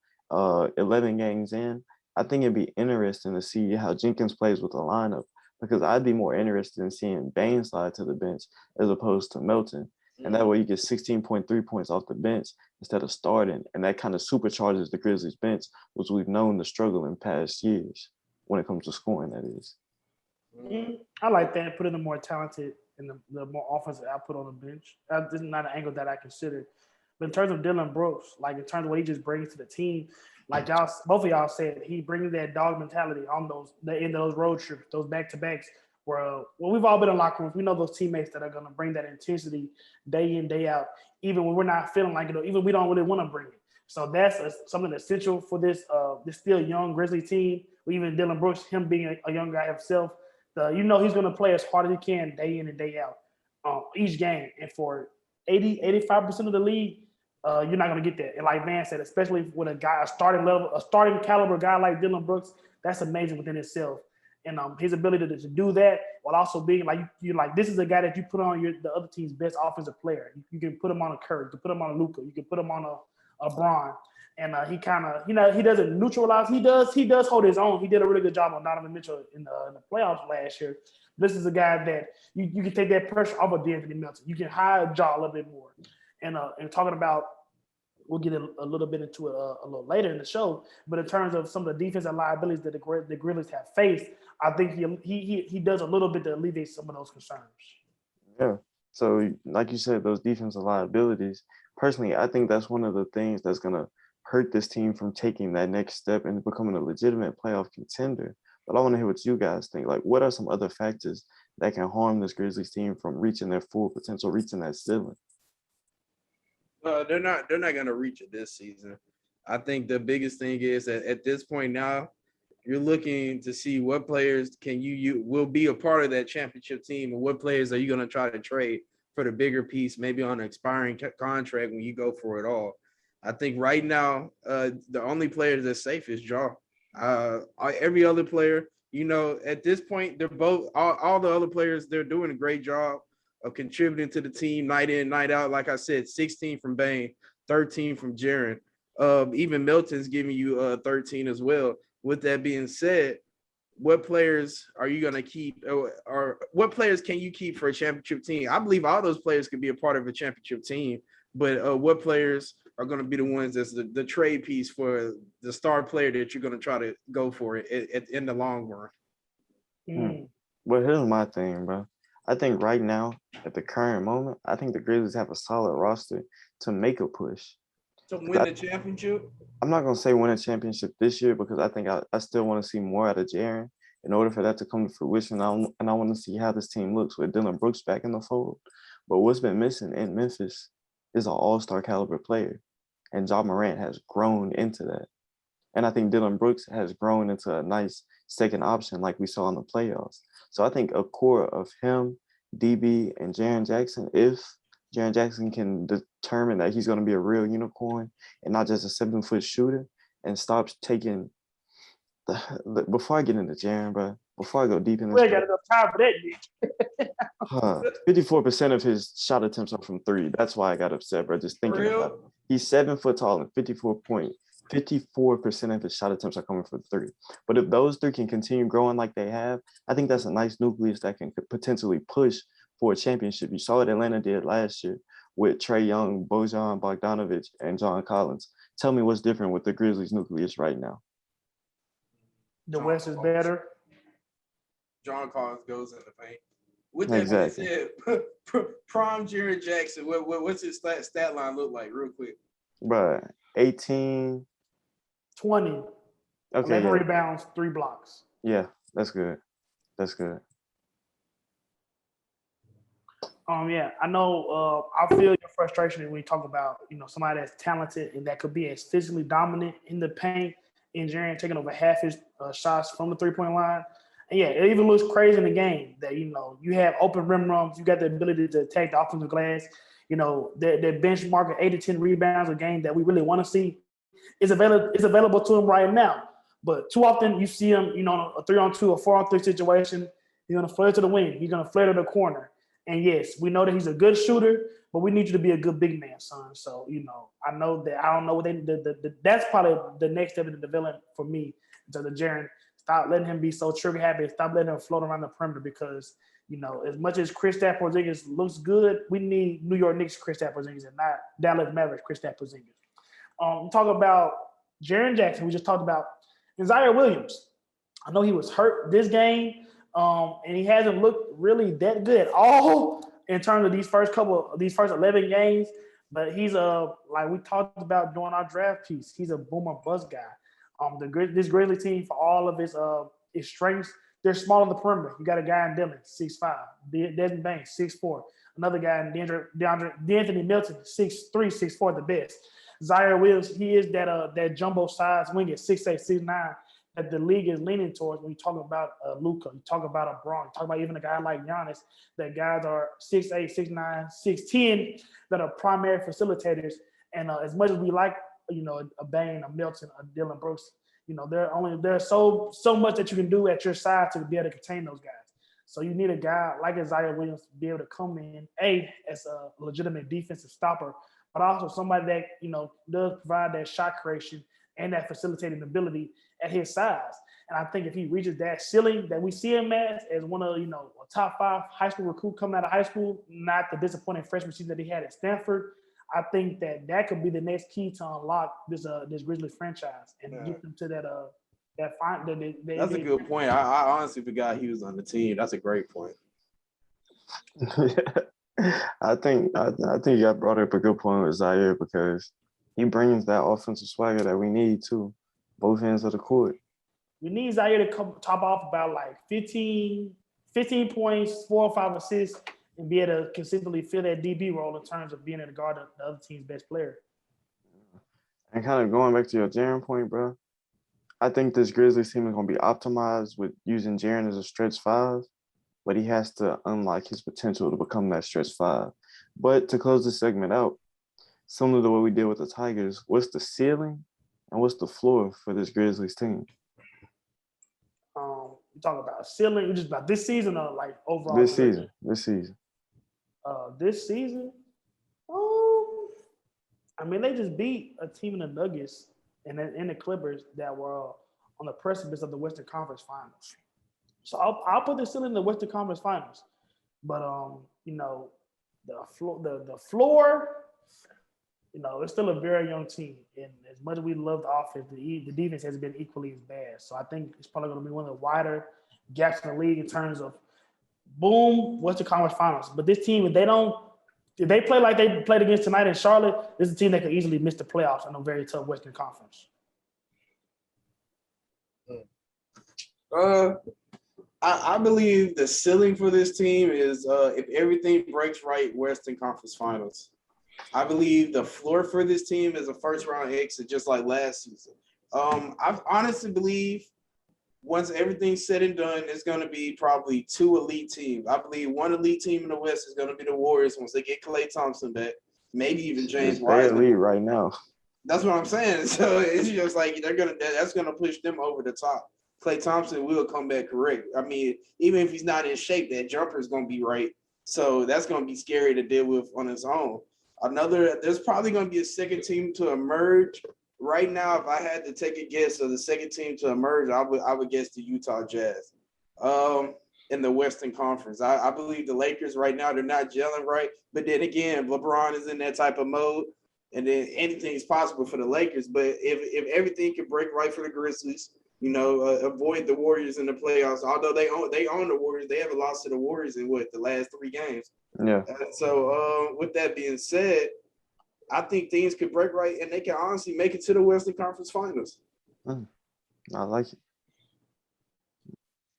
11 games in, I think it'd be interesting to see how Jenkins plays with the lineup, because I'd be more interested in seeing Bane slide to the bench as opposed to Melton. And that way you get 16.3 points off the bench instead of starting. And that kind of supercharges the Grizzlies bench, which we've known to struggle in past years when it comes to scoring, that is. I like that. Putting the more talented and the more offensive output on the bench. This is not an angle that I considered. But in terms of Dillon Brooks, like in terms of what he just brings to the team, like both of y'all said, he brings that dog mentality on those road trips, those back-to-backs, where we've all been in locker rooms. We know those teammates that are going to bring that intensity day in, day out, even when we're not feeling like it, or even we don't really want to bring it. So that's something essential for this still young Grizzly team. Or even Dillon Brooks, him being a young guy himself, he's going to play as hard as he can day in and day out each game. And for 85% of the league, you're not going to get that. And like Van said, especially with a starting caliber guy like Dillon Brooks, that's amazing within itself. And his ability to do that while also being like, this is a guy that you put on the other team's best offensive player. You can put him on a Curry, you can put him on a Luka, you can put him on a Bron. And he kind of, he doesn't neutralize. He does hold his own. He did a really good job on Donovan Mitchell in the playoffs last year. This is a guy that you can take that pressure off of D'Anthony Melton. You can hide Jaw a little bit more. And talking about, we'll get a little bit into it a little later in the show. But in terms of some of the defensive liabilities that the Grizzlies have faced, I think he does a little bit to alleviate some of those concerns. Yeah. So, like you said, those defensive liabilities. Personally, I think that's one of the things that's going to hurt this team from taking that next step and becoming a legitimate playoff contender. But I want to hear what you guys think. Like, what are some other factors that can harm this Grizzlies team from reaching their full potential, reaching that ceiling? They're not going to reach it this season. I think the biggest thing is that at this point now, you're looking to see what players can you will be a part of that championship team, and what players are you going to try to trade for the bigger piece, maybe on an expiring contract when you go for it all. I think right now, the only player that's safe is Jaw. Every other player, at this point, they're both all the other players. They're doing a great job of contributing to the team night in, night out. Like I said, 16 from Bane, 13 from Jaren. Even Milton's giving you 13 as well. With that being said, what players are you going to keep, or what players can you keep for a championship team? I believe all those players could be a part of a championship team, but what players are going to be the ones that's the trade piece for the star player that you're going to try to go for it in the long run? Well, here's my thing, bro. I think right now, at the current moment, I think the Grizzlies have a solid roster to make a push. To win the championship? I'm not going to say win a championship this year, because I think I still want to see more out of Jaren in order for that to come to fruition. And I want to see how this team looks with Dillon Brooks back in the fold. But what's been missing in Memphis is an all-star caliber player. And Ja Morant has grown into that. And I think Dillon Brooks has grown into a nice second option like we saw in the playoffs. So I think a core of him, DB, and Jaren Jackson, if Jaren Jackson can determine that he's going to be a real unicorn and not just a 7-foot shooter, and stops taking before I get into Jaren, bro, before I go deep in this, we ain't got enough time for that, 54% of his shot attempts are from three. That's why I got upset, bro. Just thinking about it. He's 7 foot tall and 54% of his shot attempts are coming from three. But if those three can continue growing like they have, I think that's a nice nucleus that can potentially push for a championship. You saw what Atlanta did last year with Trae Young, Bojan Bogdanovic, and John Collins. Tell me what's different with the Grizzlies nucleus right now. The West is better. John Collins goes in the paint. With that being said, prime Jaren Jackson, what's his stat line look like real quick? Bro, 18. 20. Okay, 11 rebounds, 3 blocks. Yeah, that's good. That's good. Yeah, I know. I feel your frustration when you talk about somebody that's talented and that could be as physically dominant in the paint. And Jaren taking over half his shots from the 3-point line. And yeah, it even looks crazy in the game that you have open rim runs. You got the ability to attack the offensive glass. Their benchmark of 8 to 10 rebounds a game that we really want to see is available to him right now. But too often you see him, a 3-on-2 or 4-on-3 situation. He's gonna flare to the wing. He's gonna flare to the corner. And yes, we know that he's a good shooter, but we need you to be a good big man, son. So, I know that I don't know what that's probably the next step in the development for me. So the Jaren, stop letting him be so trigger happy. Stop letting him float around the perimeter because, as much as Kristaps Porzingis looks good, we need New York Knicks Kristaps Porzingis and not Dallas Mavericks Kristaps Porzingis. We talk about Jaren Jackson. We just talked about Zaire Williams. I know he was hurt this game. And he hasn't looked really that good at all in terms of these first 11 games. But he's like we talked about during our draft piece, he's a boomer bust guy. This Grizzly team, for all of its strengths, they're small on the perimeter. You got a guy in Dillon, 6'5", Desmond Bain, 6'4", another guy in D'Anthony Milton, 6'3", 6'4", the best. Zaire Williams, he is that jumbo size wing at 6'8", 6'9", that the league is leaning towards when you talk about Luka, you talk about a Braun, you talk about even a guy like Giannis, that guys are 6'8", 6'9", 6'10", that are primary facilitators. And as much as we like, a Bane, a Milton, a Dillon Brooks, there's so much that you can do at your side to be able to contain those guys. So you need a guy like Zaire Williams to be able to come in, as a legitimate defensive stopper, but also somebody that, does provide that shot creation and that facilitating ability at his size. And I think if he reaches that ceiling that we see him as one of, a top 5 high school recruit coming out of high school, not the disappointing freshman season that he had at Stanford, I think that could be the next key to unlock this Grizzlies franchise and get them to that fine. That's a good point. I honestly forgot he was on the team. That's a great point. I think you brought up a good point with Zaire because he brings that offensive swagger that we need too, both ends of the court. We need Zaire to come top off about like 15 points, 4 or 5 assists, and be able to consistently fill that DB role in terms of being able to guard the other team's best player. And kind of going back to your Jaren point, bro, I think this Grizzlies team is going to be optimized with using Jaren as a stretch five, but he has to unlock his potential to become that stretch five. But to close this segment out, similar to what we did with the Tigers, what's the ceiling and what's the floor for this Grizzlies team? You talking about ceiling, just about this season or like overall? This season. This season, I mean, they just beat a team in the Nuggets and the Clippers that were on the precipice of the Western Conference Finals. So I'll put this still in the Western Conference Finals, but you know, the floor, you know, it's still a very young team, and as much as we love the offense, the defense has been equally as bad. So I think it's probably going to be one of the wider gaps in the league in terms of boom, Western Conference Finals. But this team, if they play like they played against tonight in Charlotte, this is a team that could easily miss the playoffs in a very tough Western Conference. I believe the ceiling for this team is if everything breaks right, Western Conference Finals. I believe the floor for this team is a first-round exit, just like last season. I honestly believe once everything's said and done, it's going to be probably two elite teams. I believe one elite team in the West is going to be the Warriors once they get Klay Thompson back, maybe even James Wiseman. They're elite right now. That's what I'm saying. So it's just like that's going to push them over the top. Klay Thompson will come back correct. I mean, even if he's not in shape, that jumper is going to be right. So that's going to be scary to deal with on its own. There's probably going to be a second team to emerge. Right now, if I had to take a guess of the second team to emerge, I would guess the Utah Jazz in the Western Conference. I believe the Lakers right now, they're not gelling right. But then again, LeBron is in that type of mode, and then anything is possible for the Lakers. But if everything can break right for the Grizzlies, you know, avoid the Warriors in the playoffs. Although they own the Warriors, they haven't lost to the Warriors in the last 3 games. Yeah. So with that being said, I think things could break right and they can honestly make it to the Western Conference Finals. I like it.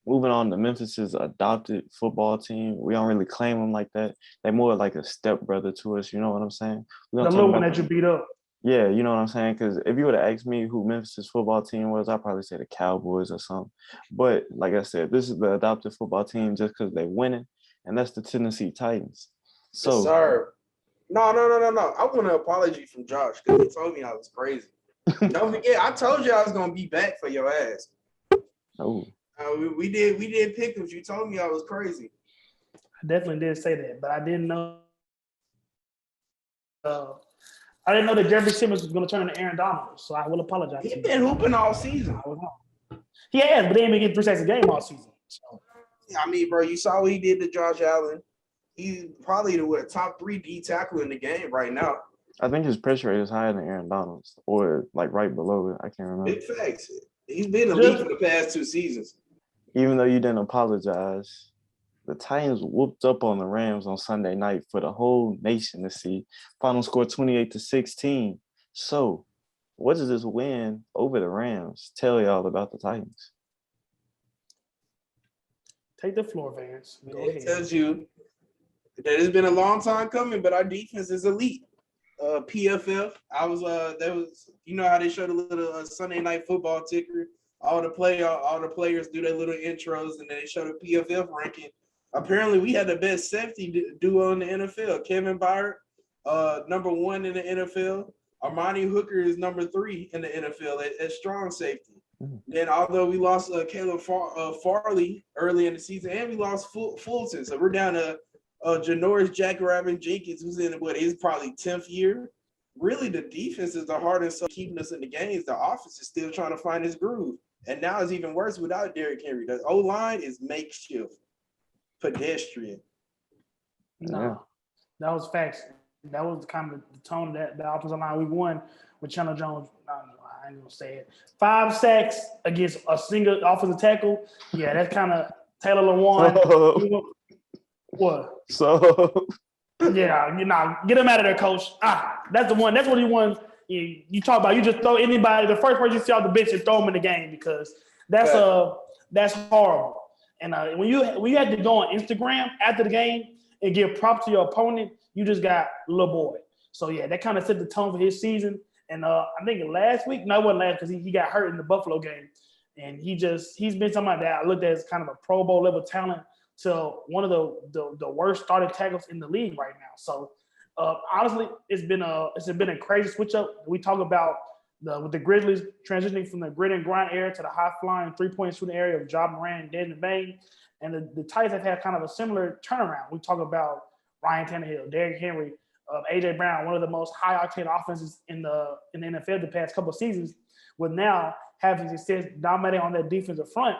Moving on to Memphis's adopted football team. We don't really claim them like that. They're more like a stepbrother to us. You know what I'm saying? The little one that you beat up. Yeah, you know what I'm saying? Because if you would have asked me who Memphis's football team was, I'd probably say the Cowboys or something. But like I said, this is the adopted football team just because they're winning, and that's the Tennessee Titans. So, yes, sir. No. I want an apology from Josh because he told me I was crazy. Don't forget, I told you I was gonna be back for your ass. Oh. We did pick them. You told me I was crazy. I definitely did say that, but I didn't know. I didn't know that Jeffrey Simmons was going to turn into Aaron Donald, so I will apologize. He's been hooping all season. He has, but they ain't been getting 3 sacks a game all season. So. I mean, bro, you saw what he did to Josh Allen. He's probably the top 3 D tackle in the game right now. I think his pressure rate is higher than Aaron Donald's, or like right below it. I can't remember. Big facts. He's been in the league for the past 2 seasons. Even though you didn't apologize, the Titans whooped up on the Rams on Sunday night for the whole nation to see. Final score 28-16. So, what does this win over the Rams tell y'all about the Titans? Take the floor, Vance. It tells you that it's been a long time coming, but our defense is elite. PFF. There was you know how they showed a little Sunday night football ticker. All the players do their little intros, and then they show the PFF ranking. Apparently, we had the best safety duo in the NFL. Kevin Byard, number 1 in the NFL. Armani Hooker is number 3 in the NFL at strong safety. Then, although we lost Caleb Farley early in the season, and we lost Fulton, so we're down to Janoris Jackrabbit Jenkins, who's in his probably 10th year. Really, the defense is the hardest keeping us in the games. The offense is still trying to find its groove. And now it's even worse without Derrick Henry. The O-line is makeshift, pedestrian. No, that was facts. That was kind of the tone that the offensive line we won with Chandler Jones. I ain't gonna say it. 5 sacks against a single offensive tackle. Yeah, that's kind of Taylor Lewan. What? So yeah, get him out of there, coach. That's the one. That's what he won. You talk about. You just throw anybody. The first person you see off the bench and throw him in the game because that's horrible. And when you had to go on Instagram after the game and give props to your opponent, you just got little boy. So yeah, that kind of set the tone for his season. And I think last week, no, it wasn't last because he got hurt in the Buffalo game. And he's been somebody that I looked at as kind of a Pro Bowl level talent to one of the worst starting tackles in the league right now. So honestly, it's been a crazy switch up. We talk about with the Grizzlies transitioning from the grit and grind era to the high flying 3-point shooting area of Ja Morant and Desmond Bane. And the Titans have had kind of a similar turnaround. We talk about Ryan Tannehill, Derrick Henry, AJ Brown, one of the most high octane offenses in the NFL the past couple of seasons, with now having success dominating on that defensive front.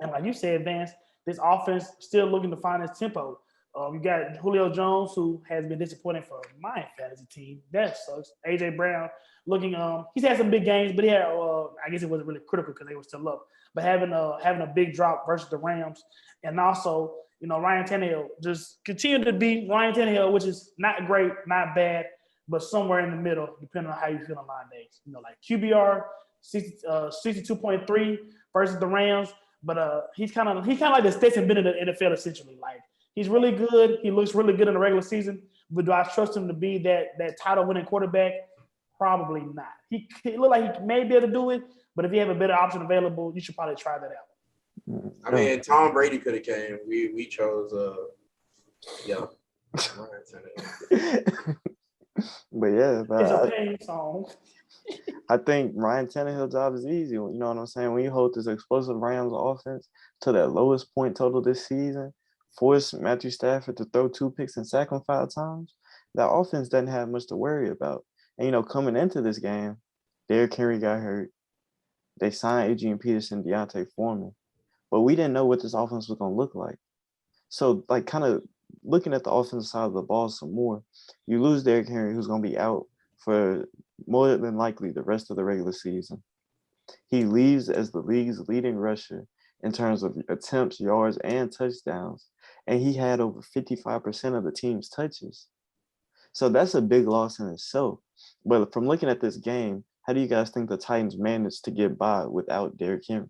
And like you said, Vance, this offense still looking to find its tempo. You got Julio Jones, who has been disappointing for my fantasy team. That sucks. AJ Brown looking, he's had some big games, but he had, I guess it wasn't really critical because they were still up. But having a big drop versus the Rams, and also, Ryan Tannehill just continue to be Ryan Tannehill, which is not great, not bad, but somewhere in the middle, depending on how you feel on line days. Like QBR 62.3 versus the Rams, but he's kind of like the Stetson Bennett of the NFL essentially. Like he's really good, he looks really good in the regular season, but do I trust him to be that title winning quarterback? Probably not. He look like he may be able to do it, but if you have a better option available, you should probably try that out. I mean, Tom Brady could have came. We chose But yeah, It's a pain song. I think Ryan Tannehill's job is easy. You know what I'm saying? When you hold this explosive Rams offense to that lowest point total this season, force Matthew Stafford to throw 2 picks and sack him 5 times, that offense doesn't have much to worry about. And, coming into this game, Derrick Henry got hurt. They signed Adrian Peterson, Deontay Foreman. But we didn't know what this offense was going to look like. So, kind of looking at the offensive side of the ball some more, you lose Derrick Henry, who's going to be out for more than likely the rest of the regular season. He leaves as the league's leading rusher in terms of attempts, yards, and touchdowns. And he had over 55% of the team's touches. So that's a big loss in itself. But from looking at this game, how do you guys think the Titans managed to get by without Derrick Henry?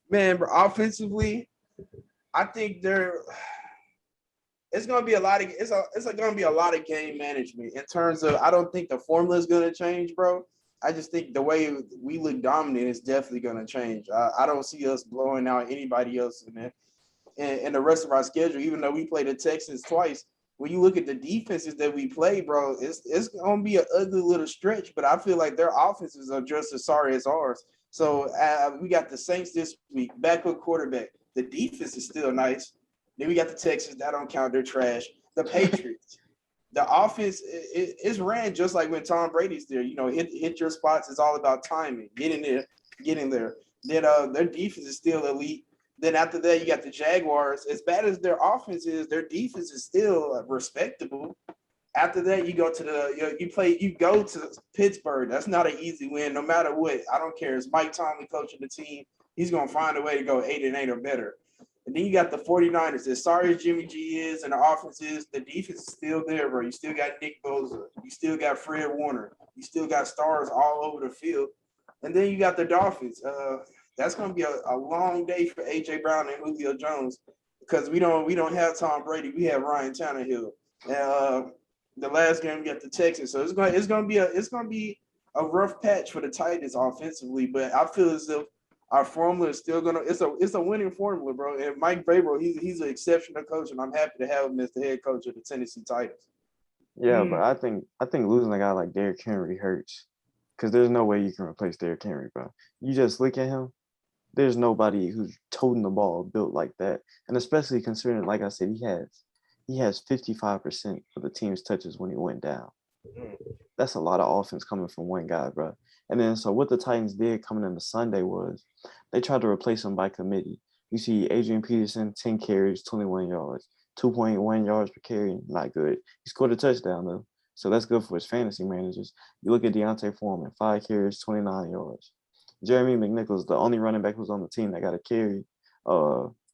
Man, offensively, I think it's going to be a lot of going to be a lot of game management in terms of. I don't think the formula is going to change, bro. I just think the way we look dominant is definitely going to change. I don't see us blowing out anybody else in the rest of our schedule, even though we play the Texans twice. When you look at the defenses that we play, bro, it's going to be an ugly little stretch, but I feel like their offenses are just as sorry as ours. So we got the Saints this week, backup quarterback. The defense is still nice. Then we got the Texans. That don't count. They're trash. The Patriots. The offense is ran just like when Tom Brady's there. Hit your spots. It's all about timing. Getting there. Then their defense is still elite. Then after that, you got the Jaguars. As bad as their offense is, their defense is still respectable. After that, you go to Pittsburgh. That's not an easy win, no matter what. I don't care. It's Mike Tomlin coaching the team. He's gonna find a way to go 8-8 or better. And then you got the 49ers. As sorry as Jimmy G is and the offense is, the defense is still there, bro. You still got Nick Bosa. You still got Fred Warner. You still got stars all over the field. And then you got the Dolphins. That's gonna be a long day for AJ Brown and Julio Jones because we don't have Tom Brady. We have Ryan Tannehill. And the last game we got the Texans, so it's gonna be a rough patch for the Titans offensively. But I feel as if our formula is still gonna it's a winning formula, bro. And Mike Vrabel, he's an exceptional coach, and I'm happy to have him as the head coach of the Tennessee Titans. Yeah, but I think losing a guy like Derrick Henry hurts because there's no way you can replace Derrick Henry, bro. You just look at him. There's nobody who's toting the ball built like that, and especially considering, like I said, he has 55% of the team's touches when he went down. That's a lot of offense coming from one guy, bro. And then, so what the Titans did coming into Sunday was they tried to replace him by committee. You see Adrian Peterson, 10 carries, 21 yards, 2.1 yards per carry, not good. He scored a touchdown, though, so that's good for his fantasy managers. You look at Deontay Foreman, 5 carries, 29 yards. Jeremy McNichols, the only running back who's on the team that got a carry,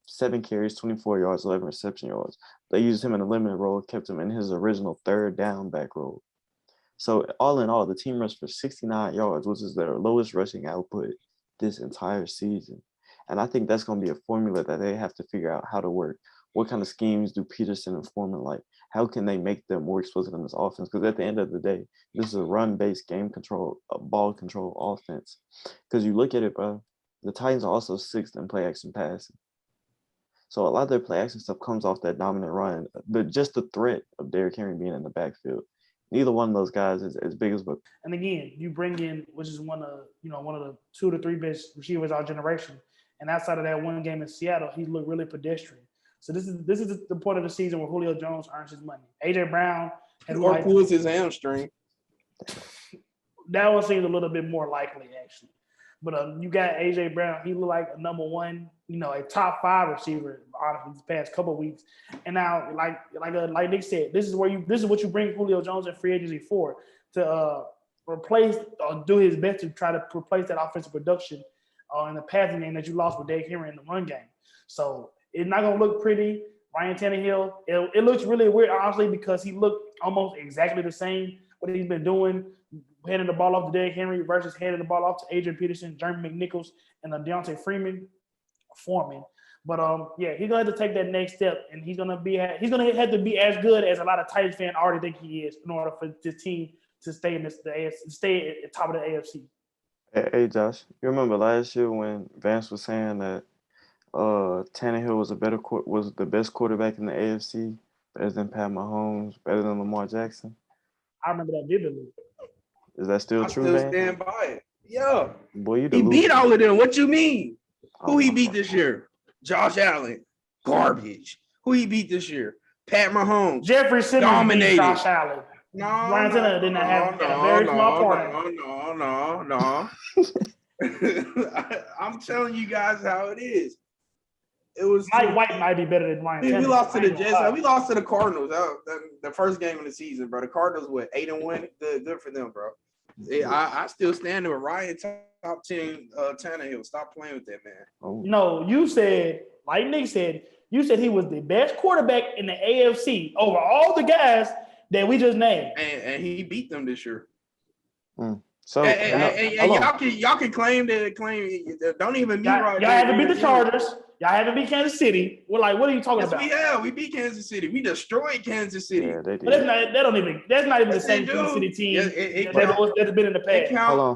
7 carries, 24 yards, 11 reception yards. They used him in a limited role, kept him in his original third down back role. So all in all, the team rushed for 69 yards, which is their lowest rushing output this entire season. And I think that's going to be a formula that they have to figure out how to work. what kind of schemes do Peterson and Foreman like? How can they make them more explosive in this offense? Because at the end of the day, this is a run-based game control, ball control offense. Because you look at it, bro, the Titans are also sixth in play action passing. So a lot of their play action stuff comes off that dominant run. Just the threat of Derrick Henry being in the backfield. Neither one of those guys is as big as. But and again, you bring in, which is one of the 2 to 3 best receivers our generation. And outside of that one game in Seattle, he looked really pedestrian. So this is the point of the season where Julio Jones earns his money. AJ Brown or pulls his hamstring. That one seems a little bit more likely, actually. But you got AJ Brown. He looked like a number one, a top 5 receiver, honestly, these past couple of weeks. And now, like Nick said, this is what you bring Julio Jones in free agency for, to replace or do his best to try to replace that offensive production in the passing game that you lost with Derrick Henry in the run game. So it's not gonna look pretty. Ryan Tannehill, it looks really weird, honestly, because he looked almost exactly the same what he's been doing, handing the ball off to Derrick Henry versus handing the ball off to Adrian Peterson, Jeremy McNichols, and Deontay Foreman. But he's gonna have to take that next step, and he's gonna have to be as good as a lot of Titans fans already think he is in order for this team to stay in stay at the top of the AFC. Hey Josh, you remember last year when Vance was saying that Tannehill was the best quarterback in the AFC, better than Pat Mahomes, better than Lamar Jackson? I remember that vividly. Is that still true, man? I still stand by it. Yeah. Boy, he beat all of them. What you mean? Who he beat this year? Josh Allen. Garbage. Who he beat this year? Pat Mahomes. Jeffrey Simmons dominated. Beat Josh Allen. Ryan Tannehill did not have a very small part. No. I'm telling you guys how it is. It was Mike White might be better than Ryan Tannehill. We lost to the Jets. We lost to the Cardinals. The first game of the season, bro. The Cardinals were 8-1. Good for them, bro. I still stand with Ryan top 10 Tannehill. Stop playing with that, man. Oh. No, you said, like Nick said, he was the best quarterback in the AFC over all the guys that we just named. And he beat them this year. So y'all can claim that. Don't even meet right. Y'all haven't beat the Chargers. Y'all haven't beat Kansas City. We're like, what are you talking about? We beat Kansas City. We destroyed Kansas City. Yeah, they did. But that's not even the same Kansas City team that's been in the past.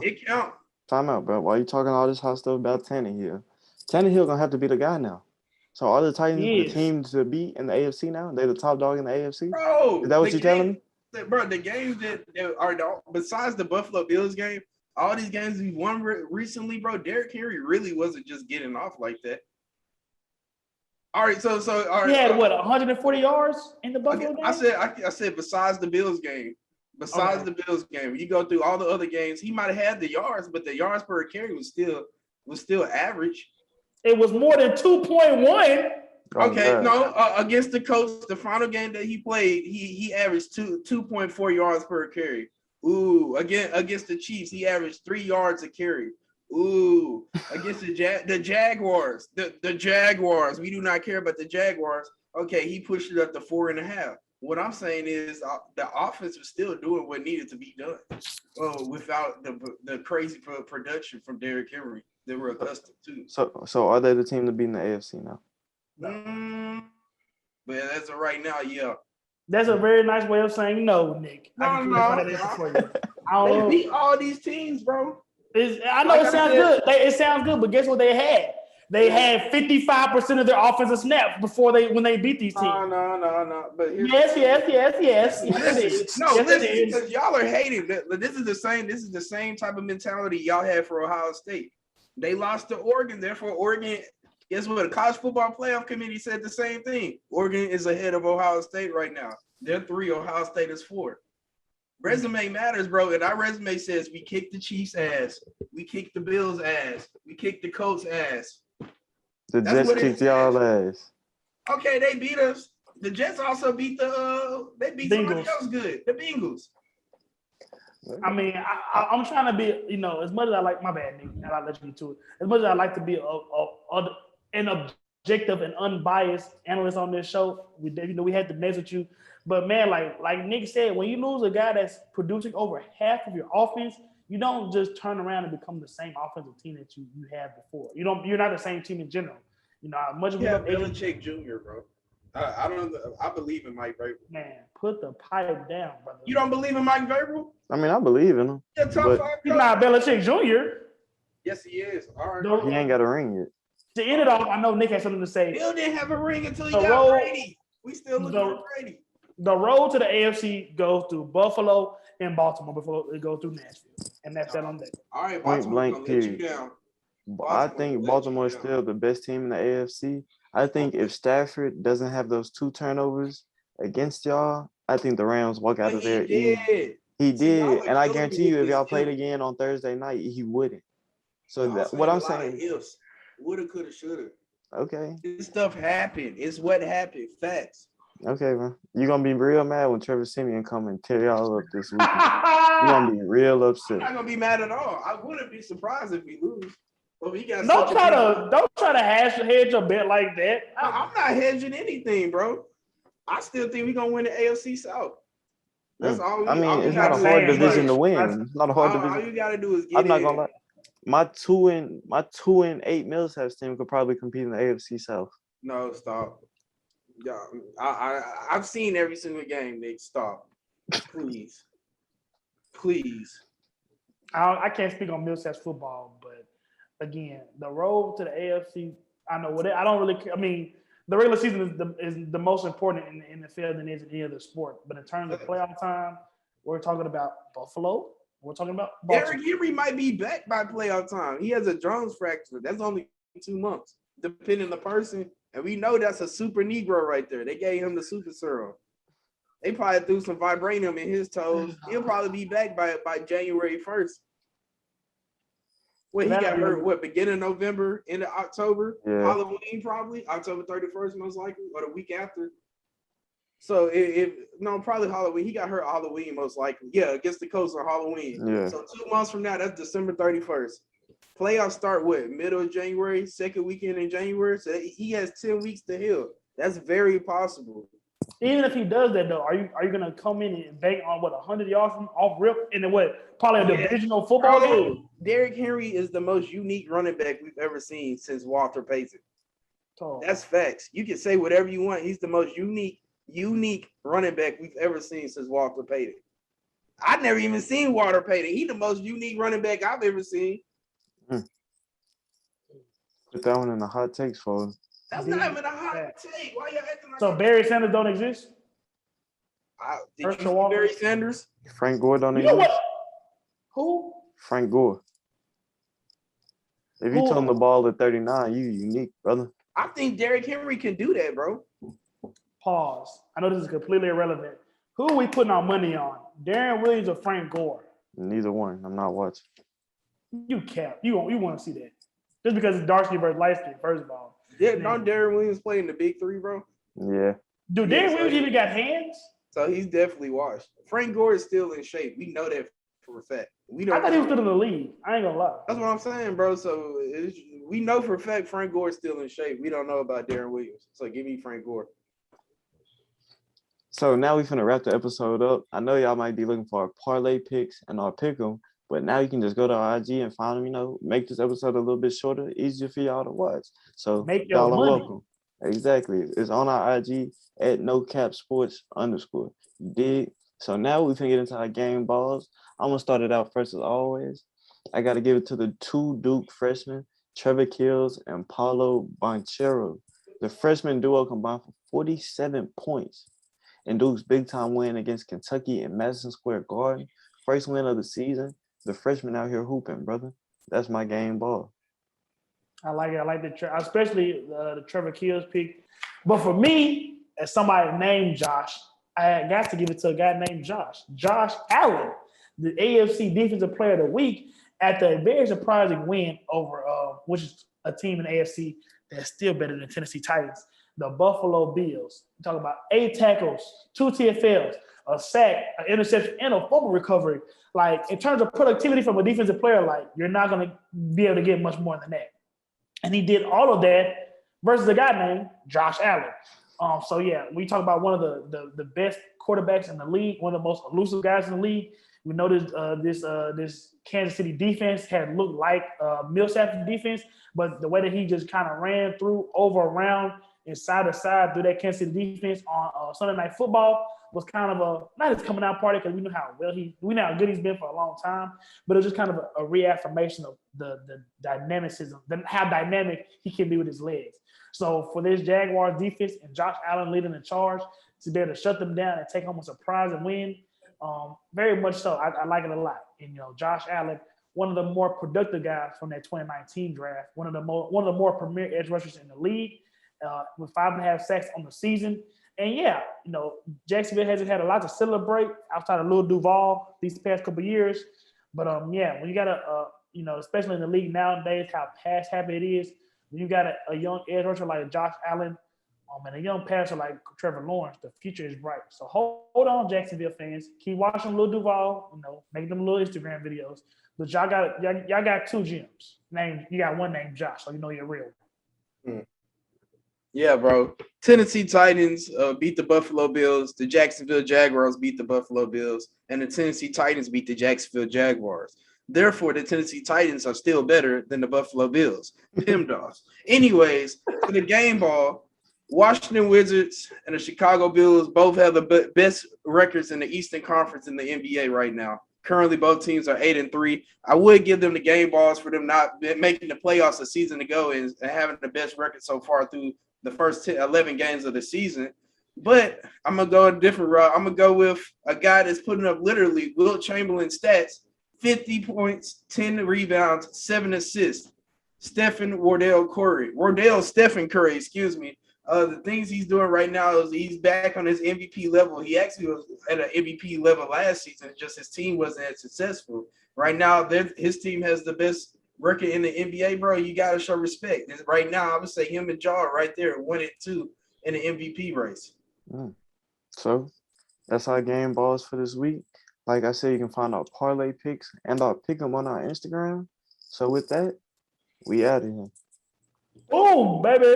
It count. Time out, bro. Why are you talking all this hot stuff about Tannehill? Tannehill gonna have to be the guy now. So are the Titans the team to beat in the AFC now? They're the top dog in the AFC? Bro, is that what you're telling me? Bro, the games that are besides the Buffalo Bills game, all these games we won recently, bro, Derrick Henry really wasn't just getting off like that. All right, so all right, he had 140 yards in the Buffalo game? I said besides the Bills game. The Bills game, you go through all the other games, he might have had the yards, but the yards per carry was still average. It was more than 2.1. Okay, no, against the Colts, the final game that he played, he averaged 2.4 yards per carry. Ooh, against the Chiefs, he averaged 3 yards a carry. Ooh, against the Jaguars, the Jaguars, we do not care about the Jaguars. Okay, he pushed it up to 4.5. What I'm saying is the offense was still doing what needed to be done. Without the crazy production from Derrick Henry that we're accustomed to. So are they the team to beat in the AFC now? But as of right now, yeah. That's a very nice way of saying no, Nick. No. They beat all these teams, bro. I know it sounds good. It sounds good, but guess what they had? They had 55% of their offensive snaps when they beat these teams. No. But yes. Listen, because y'all are hating. This is the same type of mentality y'all had for Ohio State. They lost to Oregon, therefore Oregon. Guess what? The College Football Playoff Committee said the same thing. Oregon is ahead of Ohio State right now. They're 3, Ohio State is 4. Resume matters, bro. And our resume says we kicked the Chiefs' ass. We kicked the Bills' ass. We kicked the Colts' ass. The Jets kicked y'all ass. Okay, they beat us. The Jets also beat somebody else good. The Bengals. I mean, I'm trying to be, as much as I like, my bad, Nick, and I'll let you get to it. As much as I like to be an objective and unbiased analyst on this show, we had to mess with you. But man, like Nick said, when you lose a guy that's producing over half of your offense, you don't just turn around and become the same offensive team that you had before. You're not the same team in general. Much of Belichick Jr., bro. I don't. I believe in Mike Vrabel. Man, put the pipe down, brother. You don't believe in Mike Vrabel? I mean, I believe in him. Yeah, top But 5. He's not Belichick Jr. Yes, he is. All right. The- he ain't got a ring yet. To end it off, I know Nick has something to say. Bill didn't have a ring until he The got road- Brady. We still looking for Brady. The road to the AFC goes through Buffalo and Baltimore before it goes through Nashville. And that's that on that. All right, Point Baltimore blank, gonna let you period. down. I think Baltimore is down. still the best team in the AFC. I think if Stafford doesn't have those 2 turnovers against y'all, I think the Rams walk out But of there he easy. did. He See, y'all did, are and I killing guarantee me you, with if y'all this played if. again on Thursday night, he wouldn't. So Y'all what I'm a lot of saying, ifs. Woulda, coulda, shoulda. okay, This stuff happened. It's what happened. Facts. okay, man, you're gonna be real mad when Trevor Siemian come and tear y'all up this weekend. You're gonna be real I'm upset. not gonna be mad at all. I wouldn't be surprised if we lose. But we got Don't such try a to hedge your bet like that. I'm not hedging anything, bro. I still think we're gonna win the AFC South. That's all we I mean, all we it's not gotta a do hard is division get to it. win. It's not a hard All division. you gotta do is get I'm not in. gonna lie. My 2-8 Millsaps team could probably compete in the AFC South. No, stop. Yeah, I've seen every single game, Nick. Stop. Please. Please. I can't speak on Millsap's football, but again, the road to the AFC, I know what I don't really care. I mean, the regular season is the most important in the field than is in any other sport. But in terms of playoff time, we're talking about Buffalo. We're talking about Baltimore. Derrick Henry might be back by playoff time. He has a Jones fracture. That's only 2 months, depending on the person. And we know that's a super Negro right there. They gave him the super serum. They probably threw some vibranium in his toes. He'll probably be back by January 1st. Well, he got hurt, beginning of November, end of October? Yeah. Halloween probably, October 31st most likely, or the week after. So probably Halloween. He got hurt Halloween most likely. Yeah, against the Colts on Halloween. Yeah. So 2 months from now, that's December 31st. Playoffs start middle of January, second weekend in January. So he has 10 weeks to heal. That's very possible. Even if he does that, though, are you gonna come in and bank on 100 yards from off rip and then probably a divisional football game? Derrick Henry is the most unique running back we've ever seen since Walter Payton. Oh. That's facts. You can say whatever you want. He's the most unique running back we've ever seen since Walter Payton. I've never even seen Walter Payton. He's the most unique running back I've ever seen. Put that one in the hot takes folder. That's not even a hot take. Why you acting like So Barry Sanders don't exist? Did you see Barry Sanders? Frank Gore don't You know exist. what? Who? Frank Gore. If you turn the ball at 39, you unique, brother. I think Derrick Henry can do that, bro. Pause. I know this is completely irrelevant. Who are we putting our money on? Darren Williams or Frank Gore? Neither one. I'm not watching. You cap. You want to see that. Just because it's dark skin versus light skin, first of all. Yeah, don't Darren Williams play in the big three, bro? Yeah. Dude, Darren Williams even got hands? So he's definitely washed. Frank Gore is still in shape. We know that for a fact. I thought he was still in the league. I ain't gonna lie. That's what I'm saying, bro. So we know for a fact Frank Gore is still in shape. We don't know about Darren Williams. So give me Frank Gore. So now we finna wrap the episode up. I know y'all might be looking for our parlay picks and our pick 'em, but now you can just go to our IG and find them, make this episode a little bit shorter, easier for y'all to watch. So make your y'all are money. welcome. Exactly. It's on our IG at @NoCapSports_. You dig? So now we can get into our game balls. I'm gonna start it out first as always. I gotta give it to the 2 Duke freshmen, Trevor Kills and Paulo Banchero. The freshman duo combined for 47 points. And Duke's big-time win against Kentucky in Madison Square Garden. First win of the season. The freshmen out here hooping, brother. That's my game ball. I like it. I like especially the Trevor Kills pick. But for me, as somebody named Josh, I got to give it to a guy named Josh. Josh Allen, the AFC Defensive Player of the Week, after a very surprising win over, which is a team in the AFC that's still better than Tennessee Titans, the Buffalo Bills. We talk about 8 tackles, 2 TFLs, a sack, an interception, and a fumble recovery. Like, in terms of productivity from a defensive player, like, you're not going to be able to get much more than that. And he did all of that versus a guy named Josh Allen. So, yeah, we talk about one of the best quarterbacks in the league, one of the most elusive guys in the league. We know this Kansas City defense had looked like Millsap's defense, but the way that he just kind of ran through over around and side to side through that Kansas City defense on Sunday Night Football was kind of not his coming out party because we know how how good he's been for a long time, but it was just kind of a reaffirmation of the dynamicism, how dynamic he can be with his legs. So for this Jaguars defense and Josh Allen leading the charge to be able to shut them down and take home a surprise and win, very much so. I like it a lot. And Josh Allen, one of the more productive guys from that 2019 draft, one of the more premier edge rushers in the league, with 5.5 sacks on the season. And yeah, Jacksonville hasn't had a lot to celebrate outside of Lil Duval these past couple of years. But yeah, when you got especially in the league nowadays, how pass happy it is, when you got a young edge rusher like Josh Allen, and a young passer like Trevor Lawrence, the future is bright. So hold on, Jacksonville fans. Keep watching Lil Duval, make them little Instagram videos. But y'all got two gems. You got one named Josh, so you're real. Yeah, bro. Tennessee Titans beat the Buffalo Bills. The Jacksonville Jaguars beat the Buffalo Bills. And the Tennessee Titans beat the Jacksonville Jaguars. Therefore, the Tennessee Titans are still better than the Buffalo Bills. PIMDOS. Anyways, for the game ball, Washington Wizards and the Chicago Bulls both have the best records in the Eastern Conference in the NBA right now. Currently, both teams are 8-3. I would give them the game balls for them not making the playoffs a season ago and having the best record so far through the first 11 games of the season. But I'm going to go a different route. I'm going to go with a guy that's putting up literally Wilt Chamberlain stats, 50 points, 10 rebounds, 7 assists. Stephen Stephen Curry, excuse me. The things he's doing right now is he's back on his MVP level. He actually was at an MVP level last season. Just his team wasn't as successful. Right now, his team has the best record in the NBA, bro. You got to show respect. And right now, I would say him and Jaw right there, 1-2 in the MVP race. So that's our game balls for this week. Like I said, you can find our parlay picks and our pick them on our Instagram. So with that, we out of here. Boom, baby.